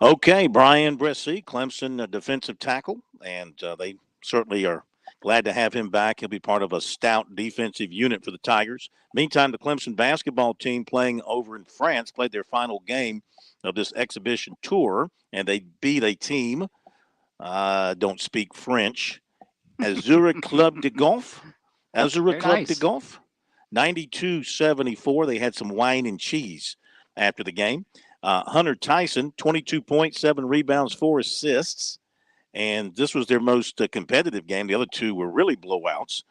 Okay, Brian Bressy, Clemson defensive tackle, and they certainly are glad to have him back. He'll be part of a stout defensive unit for the Tigers. Meantime, the Clemson basketball team playing over in France played their final game of this exhibition tour, and they beat a team, don't speak French, Azura Club de Golf. Azura Club de Golf, 92-74. They had some wine and cheese after the game. Hunter Tyson, 22 points, 7 rebounds, 4 assists. And this was their most competitive game. The other two were really blowouts.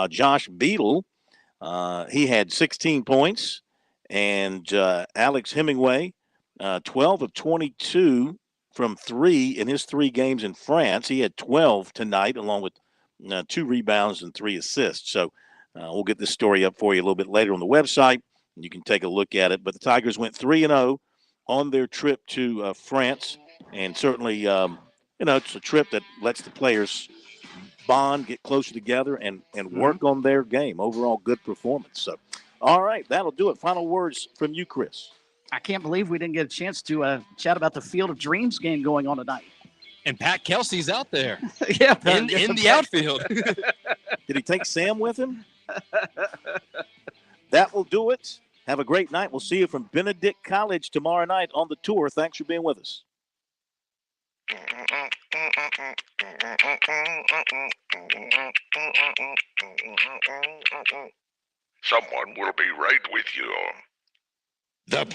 Josh Beadle, he had 16 points. And Alex Hemingway, 12 of 22 from 3 in his 3 games in France. He had 12 tonight, along with 2 rebounds and 3 assists. So we'll get this story up for you a little bit later on the website, and you can take a look at it. But the Tigers went 3-0 on their trip to France, and certainly, it's a trip that lets the players bond, get closer together, and work on their game. Overall, good performance. So, all right, that'll do it. Final words from you, Chris. I can't believe we didn't get a chance to chat about the Field of Dreams game going on tonight. And Pat Kelsey's out there. Yeah, in the outfield. Did he take Sam with him? That will do it. Have a great night. We'll see you from Benedict College tomorrow night on the tour. Thanks for being with us. Someone will be right with you. The